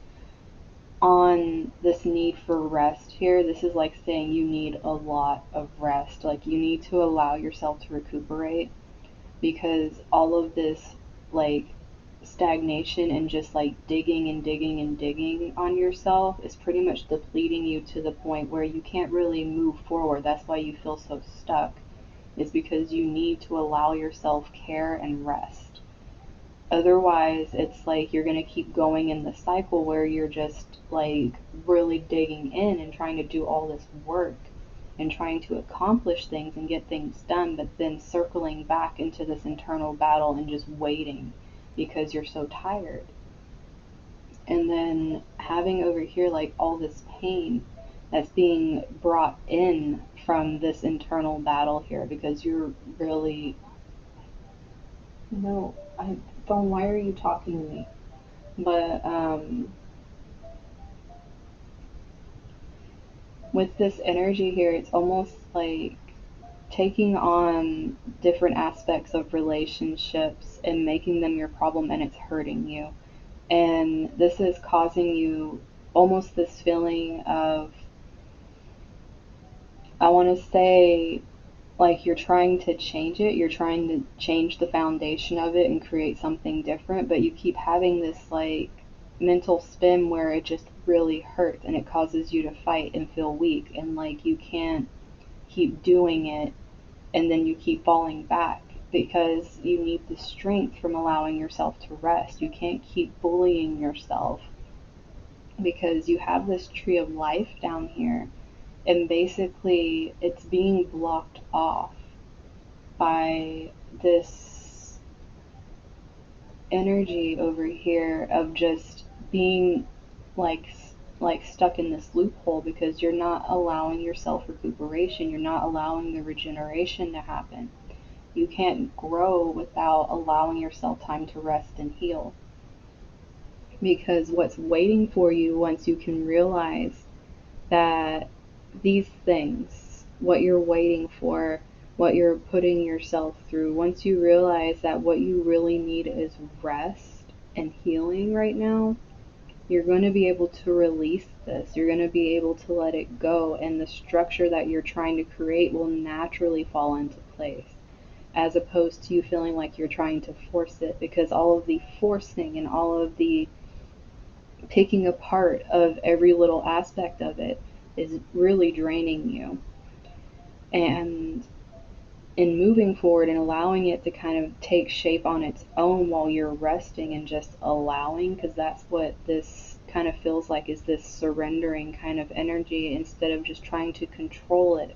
on this need for rest here, this is like saying you need a lot of rest. Like you need to allow yourself to recuperate, because all of this like stagnation and just like digging and digging and digging on yourself is pretty much depleting you to the point where you can't really move forward. That's why you feel so stuck, is because you need to allow yourself care and rest. Otherwise, it's like you're going to keep going in the cycle where you're just like really digging in and trying to do all this work and trying to accomplish things and get things done, but then circling back into this internal battle and just waiting because you're so tired. And then having over here like all this pain that's being brought in from this internal battle here, because you're really, no, I phone, why are you talking to me? But with this energy here, it's almost like taking on different aspects of relationships and making them your problem, and it's hurting you. And this is causing you almost this feeling of, I want to say, like you're trying to change it, you're trying to change the foundation of it and create something different, but you keep having this like mental spin where it just really hurts and it causes you to fight and feel weak, and like you can't keep doing it, and then you keep falling back because you need the strength from allowing yourself to rest. You can't keep bullying yourself because you have this tree of life down here, and basically it's being blocked off by this energy over here of just being like like stuck in this loophole, because you're not allowing yourself recuperation, you're not allowing the regeneration to happen. You can't grow without allowing yourself time to rest and heal, because what's waiting for you once you can realize that these things, what you're waiting for, what you're putting yourself through, once you realize that what you really need is rest and healing right now, you're going to be able to release this. You're going to be able to let it go, and the structure that you're trying to create will naturally fall into place, as opposed to you feeling like you're trying to force it, because all of the forcing and all of the picking apart of every little aspect of it is really draining you. And in moving forward and allowing it to kind of take shape on its own while you're resting and just allowing, because that's what this kind of feels like, is this surrendering kind of energy, instead of just trying to control it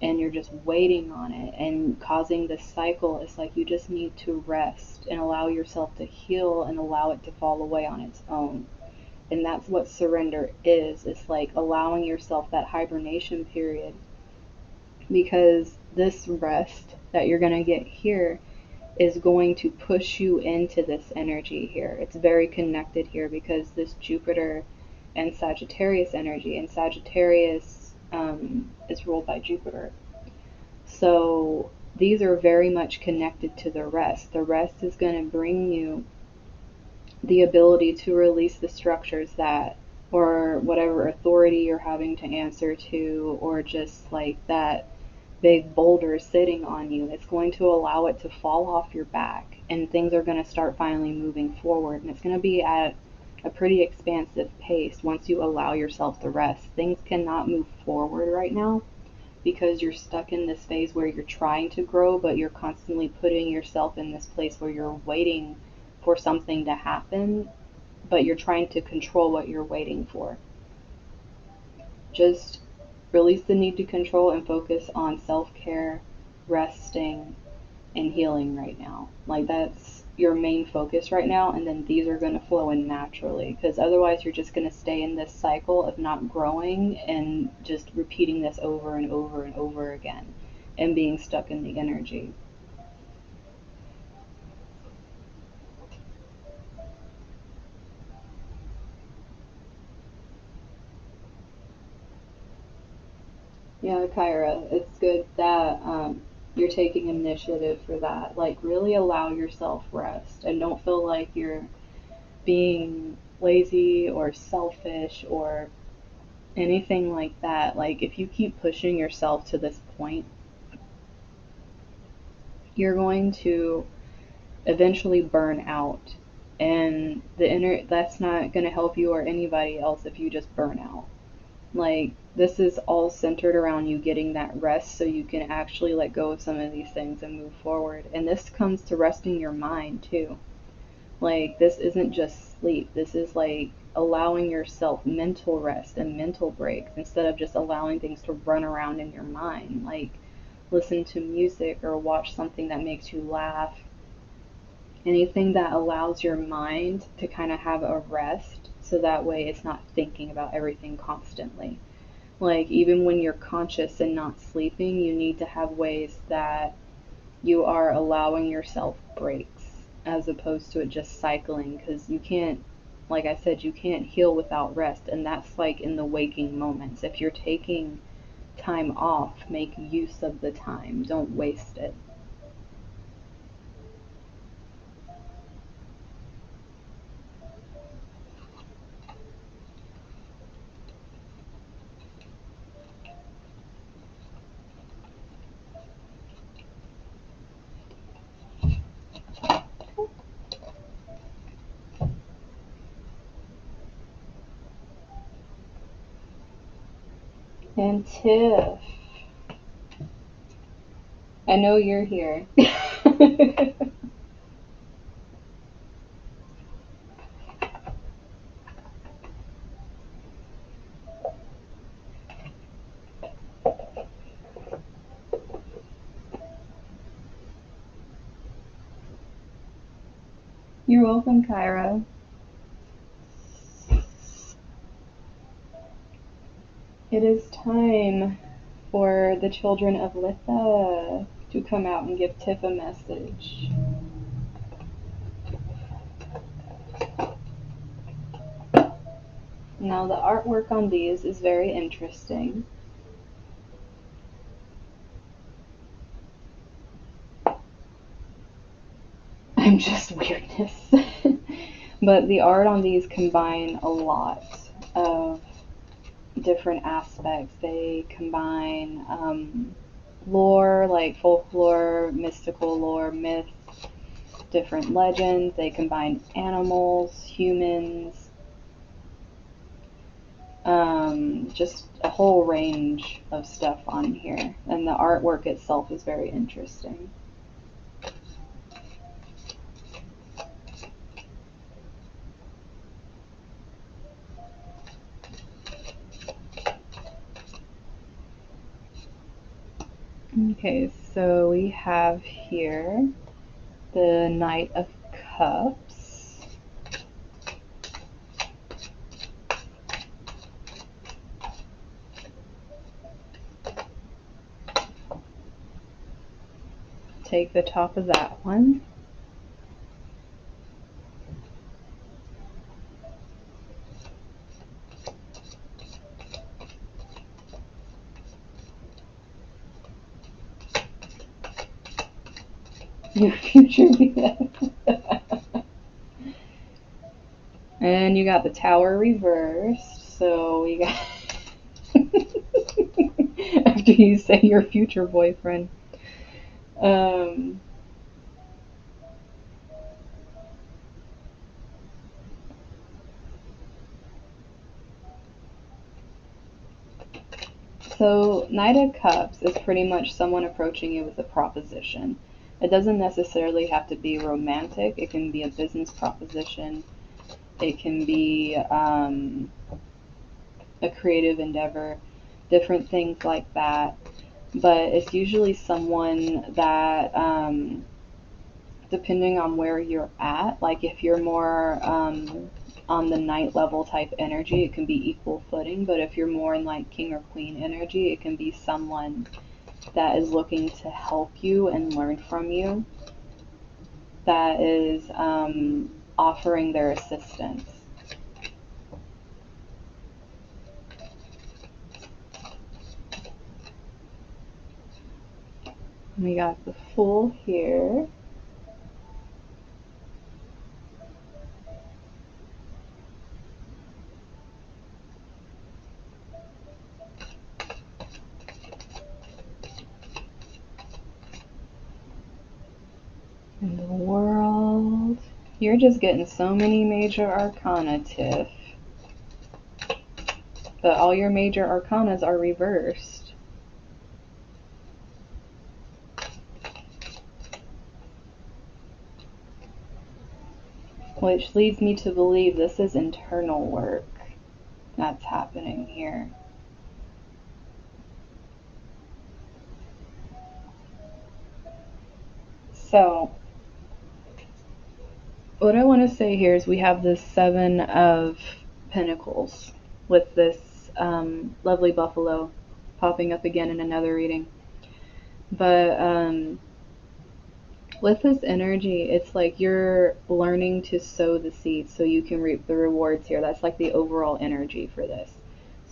and you're just waiting on it and causing this cycle. It's like you just need to rest and allow yourself to heal and allow it to fall away on its own. And that's what surrender is. It's like allowing yourself that hibernation period, because this rest that you're going to get here is going to push you into this energy here. It's very connected here because this Jupiter and Sagittarius energy, and Sagittarius is ruled by Jupiter. So these are very much connected to the rest. The rest is going to bring you the ability to release the structures that, or whatever authority you're having to answer to, or just like that big boulder sitting on you. It's going to allow it to fall off your back, and things are going to start finally moving forward. And it's going to be at a pretty expansive pace once you allow yourself to rest. Things cannot move forward right now because you're stuck in this phase where you're trying to grow, but you're constantly putting yourself in this place where you're waiting for something to happen, but you're trying to control what you're waiting for. Just release the need to control and focus on self-care, resting, and healing right now. Like, that's your main focus right now, and then these are going to flow in naturally, because otherwise you're just going to stay in this cycle of not growing and just repeating this over and over and over again and being stuck in the energy. Yeah, Kyra, it's good that you're taking initiative for that. Like, really allow yourself rest and don't feel like you're being lazy or selfish or anything like that. Like, if you keep pushing yourself to this point, you're going to eventually burn out. And that's not going to help you or anybody else if you just burn out. Like, this is all centered around you getting that rest so you can actually let go of some of these things and move forward. And this comes to resting your mind too. Like, this isn't just sleep. This is like allowing yourself mental rest and mental breaks instead of just allowing things to run around in your mind. Like, listen to music or watch something that makes you laugh. Anything that allows your mind to kind of have a rest so that way it's not thinking about everything constantly. Like, even when you're conscious and not sleeping, you need to have ways that you are allowing yourself breaks as opposed to it just cycling, because you can't, like I said, you can't heal without rest, and that's like in the waking moments. If you're taking time off, make use of the time, don't waste it. And Tiff, I know you're here. You're welcome, Kyra. It is time for the children of Litha to come out and give Tiff a message. Now, the artwork on these is very interesting. I'm just weirdness. But the art on these combine a lot of different aspects. They combine lore, like folklore, mystical lore, myth, different legends. They combine animals, humans, just a whole range of stuff on here. And the artwork itself is very interesting. Okay, so we have here the Knight of Cups. take the top of that one. Your future BF. And you got the Tower reversed, so we got after you say your future boyfriend. Um, so Knight of Cups is pretty much someone approaching you with a proposition. It doesn't necessarily have to be romantic. It can be a business proposition. It can be a creative endeavor, different things like that. But it's usually someone that, depending on where you're at, like if you're more on the night level type energy, it can be equal footing. But if you're more in like king or queen energy, it can be someone that is looking to help you and learn from you, that is offering their assistance. We got the Fool here. And the World. You're just getting so many major arcana, Tiff. But all your major arcanas are reversed. Which leads me to believe this is internal work that's happening here. So, what I want to say here is we have this Seven of Pentacles with this lovely buffalo popping up again in another reading. But with this energy, it's like you're learning to sow the seeds so you can reap the rewards here. That's like the overall energy for this.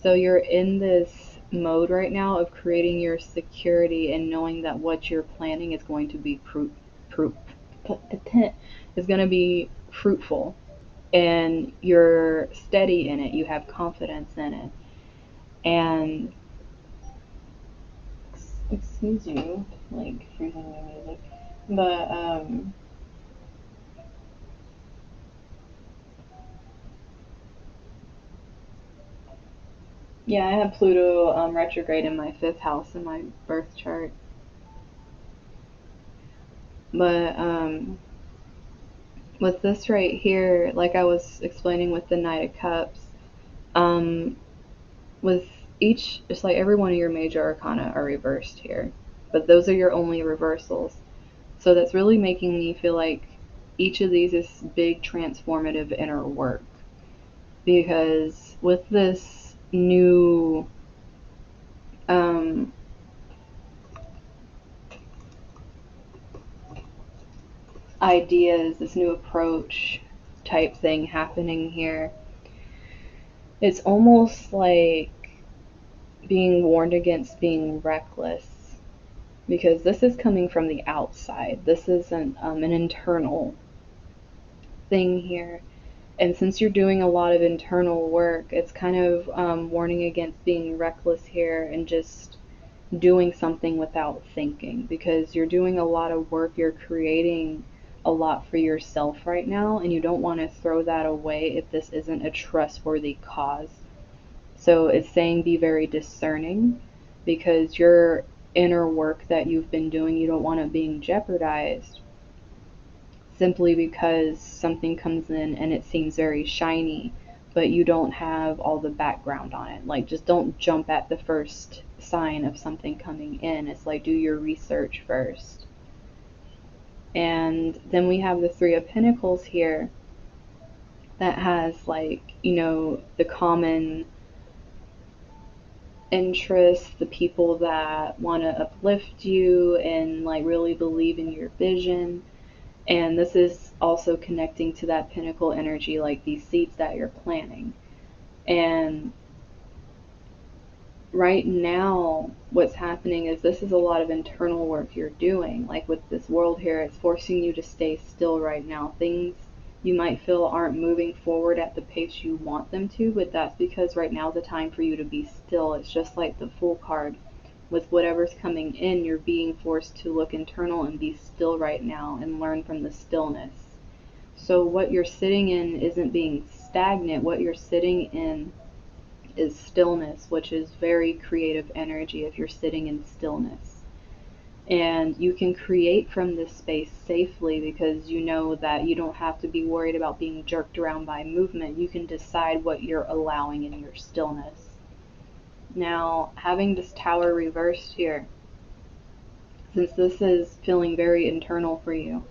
So you're in this mode right now of creating your security and knowing that what you're planning is going to be is going to be fruitful, and you're steady in it. You have confidence in it. And excuse you, like freezing my music, but yeah, I have Pluto retrograde in my 5th house in my birth chart. But with this right here, like I was explaining with the Knight of Cups, um, with each, it's like every one of your major arcana are reversed here. But those are your only reversals. So that's really making me feel like each of these is big transformative inner work. Because with this new ideas, this new approach type thing happening here, it's almost like being warned against being reckless, because this is coming from the outside. This is an internal thing here. And since you're doing a lot of internal work, it's kind of warning against being reckless here and just doing something without thinking, because you're doing a lot of work, you're creating a lot for yourself right now, and you don't want to throw that away if this isn't a trustworthy cause. So it's saying be very discerning, because your inner work that you've been doing, you don't want it being jeopardized simply because something comes in and it seems very shiny, but you don't have all the background on it. Like, just don't jump at the first sign of something coming in. It's like, do your research first. And then we have the Three of Pentacles here that has, like, you know, the common interests, the people that want to uplift you and like really believe in your vision. And this is also connecting to that pinnacle energy, like these seeds that you're planting. And right now, what's happening is this is a lot of internal work you're doing. Like with this world here, it's forcing you to stay still right now. Things you might feel aren't moving forward at the pace you want them to, but that's because right now is the time for you to be still. It's just like the Fool card. With whatever's coming in, you're being forced to look internal and be still right now and learn from the stillness. So what you're sitting in isn't being stagnant. What you're sitting in is stillness, which is very creative energy if you're sitting in stillness. And you can create from this space safely because you know that you don't have to be worried about being jerked around by movement. You can decide what you're allowing in your stillness. Now, having this tower reversed here, since this is feeling very internal for you,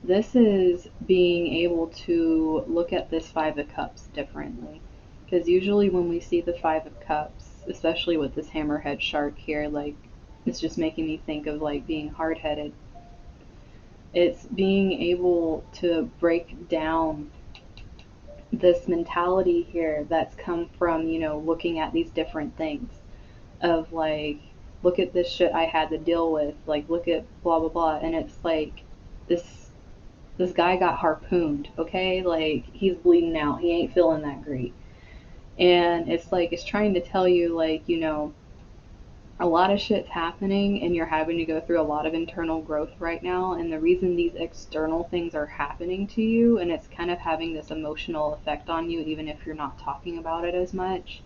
this is being able to look at this Five of Cups differently. Because usually when we see the Five of Cups, especially with this hammerhead shark here, like, it's just making me think of like being hard-headed. It's being able to break down this mentality here that's come from, looking at these different things of like, look at this shit I had to deal with, like, look at blah blah blah, and it's like this guy got harpooned, okay? Like, he's bleeding out. He ain't feeling that great. And it's like, it's trying to tell you, like, a lot of shit's happening and you're having to go through a lot of internal growth right now. And the reason these external things are happening to you and it's kind of having this emotional effect on you, even if you're not talking about it as much,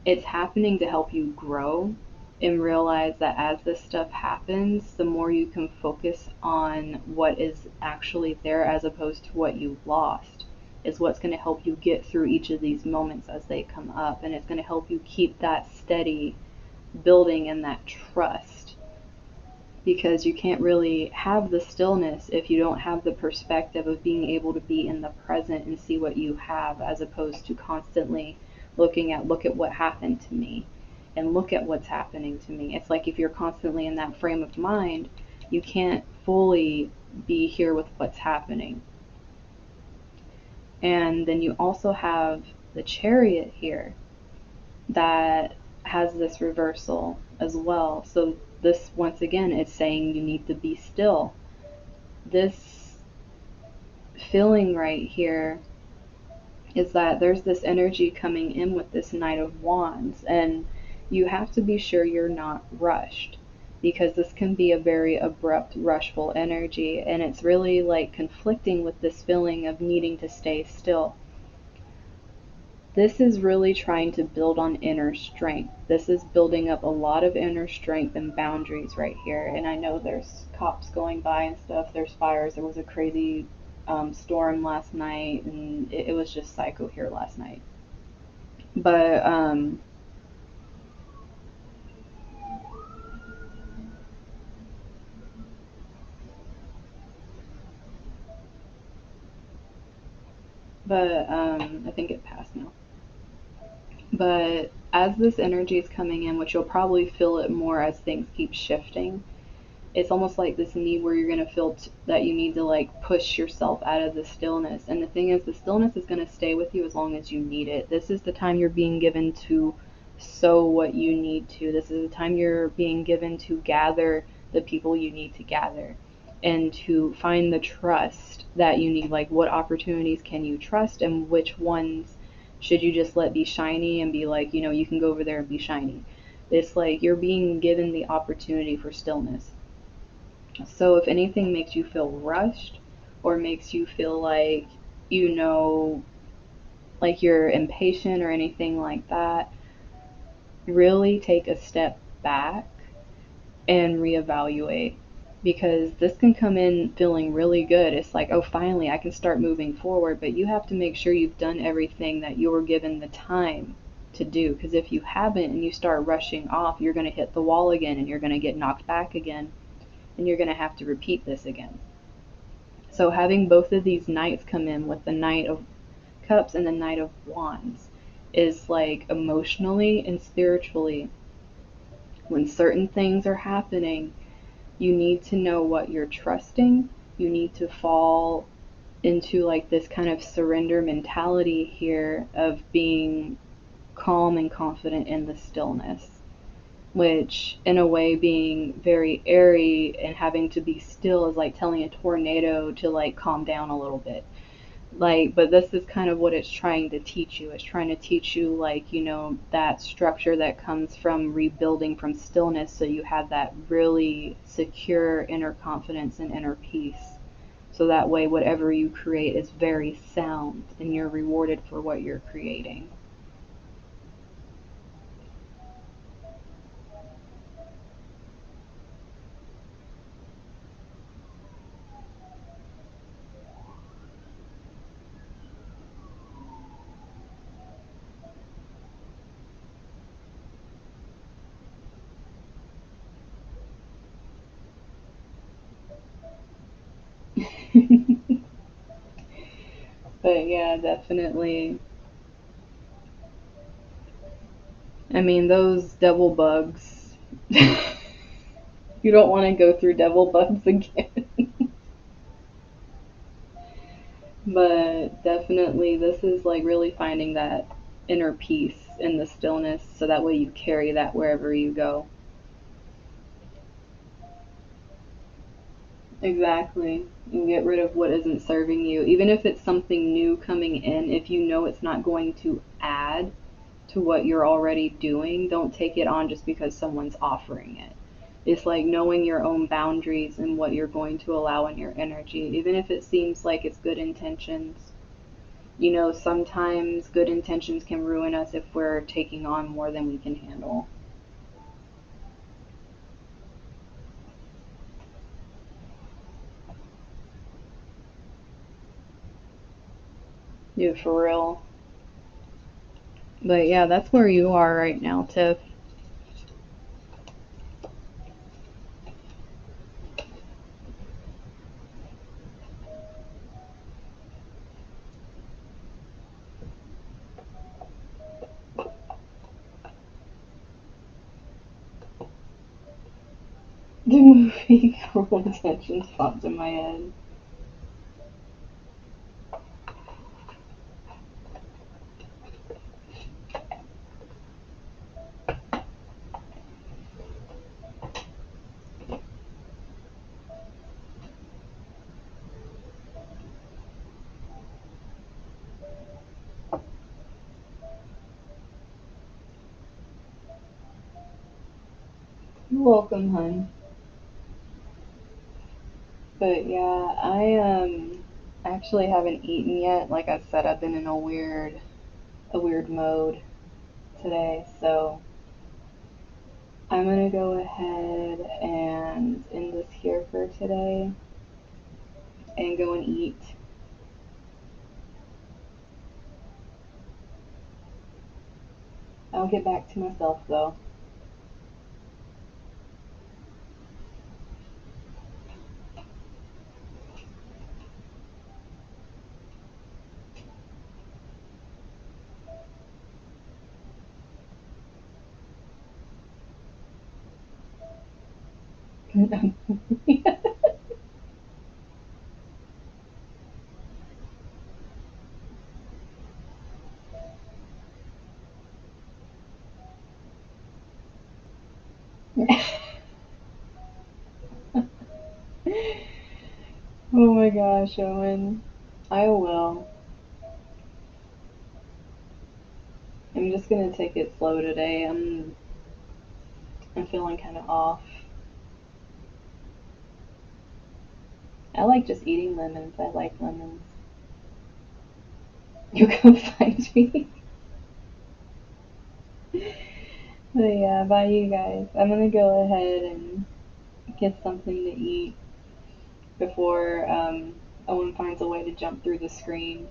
it's happening to help you grow and realize that as this stuff happens, the more you can focus on what is actually there as opposed to what you lost is what's going to help you get through each of these moments as they come up. And it's going to help you keep that steady building and that trust, because you can't really have the stillness if you don't have the perspective of being able to be in the present and see what you have, as opposed to constantly looking at, look at what happened to me and look at what's happening to me. It's like if you're constantly in that frame of mind, you can't fully be here with what's happening. And then you also have the Chariot here that has this reversal as well. So this, once again, is saying you need to be still. This feeling right here is that there's this energy coming in with this Knight of Wands, and you have to be sure you're not rushed, because this can be a very abrupt, rushful energy, and it's really like conflicting with this feeling of needing to stay still. This is really trying to build on inner strength. This is building up a lot of inner strength and boundaries right here. And I know there's cops going by and stuff. There's fires. There was a crazy storm last night, and it was just psycho here last night. But I think it passed now. But as this energy is coming in, which you'll probably feel it more as things keep shifting, it's almost like this need where you're going to feel that you need to like push yourself out of the stillness. And the thing is, the stillness is going to stay with you as long as you need it. This is the time you're being given to sow what you need to. This is the time you're being given to gather the people you need to gather and to find the trust that you need. Like, what opportunities can you trust and which ones should you just let be shiny and be like, you can go over there and be shiny. It's like you're being given the opportunity for stillness. So if anything makes you feel rushed or makes you feel like, like you're impatient or anything like that, really take a step back and reevaluate, because this can come in feeling really good. It's like, oh, finally I can start moving forward, but you have to make sure you've done everything that you were given the time to do, because if you haven't and you start rushing off, you're going to hit the wall again and you're going to get knocked back again, and you're going to have to repeat this again. So having both of these knights come in with the Knight of Cups and the Knight of Wands, is like emotionally and spiritually. When certain things are happening, you need to know what you're trusting. You need to fall into like this kind of surrender mentality here of being calm and confident in the stillness, which in a way being very airy and having to be still is like telling a tornado to like calm down a little bit. Like, but this is kind of what it's trying to teach you. It's trying to teach you, like, that structure that comes from rebuilding from stillness, so you have that really secure inner confidence and inner peace. So that way, whatever you create is very sound and you're rewarded for what you're creating. But yeah, definitely. I mean, those devil bugs. You don't want to go through devil bugs again. But definitely, this is like really finding that inner peace in the stillness so that way you carry that wherever you go. Exactly. You get rid of what isn't serving you. Even if it's something new coming in, if you know it's not going to add to what you're already doing, don't take it on just because someone's offering it. It's like knowing your own boundaries and what you're going to allow in your energy, even if it seems like it's good intentions. Sometimes good intentions can ruin us if we're taking on more than we can handle. Dude, for real. But yeah, that's where you are right now, Tiff. The movie Cruel Intentions popped in my head. You're welcome, hun. But yeah, I actually haven't eaten yet. Like I said, I've been in a weird mode today, so I'm gonna go ahead and end this here for today and go and eat. I'll get back to myself though. Oh my gosh, Owen. I will. I'm just gonna take it slow today. I'm feeling kind of off. I like just eating lemons. I like lemons. You come find me. But yeah, bye you guys. I'm gonna go ahead and get something to eat before Owen finds a way to jump through the screen.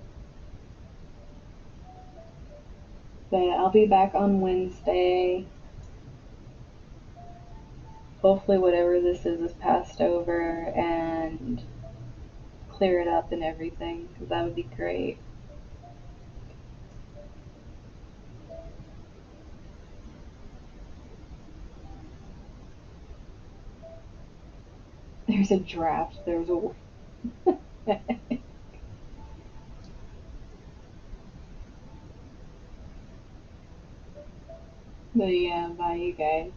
But I'll be back on Wednesday. Hopefully, whatever this is passed over and clear it up and everything, because that would be great. There's a draft. There's a. But yeah, bye, you guys.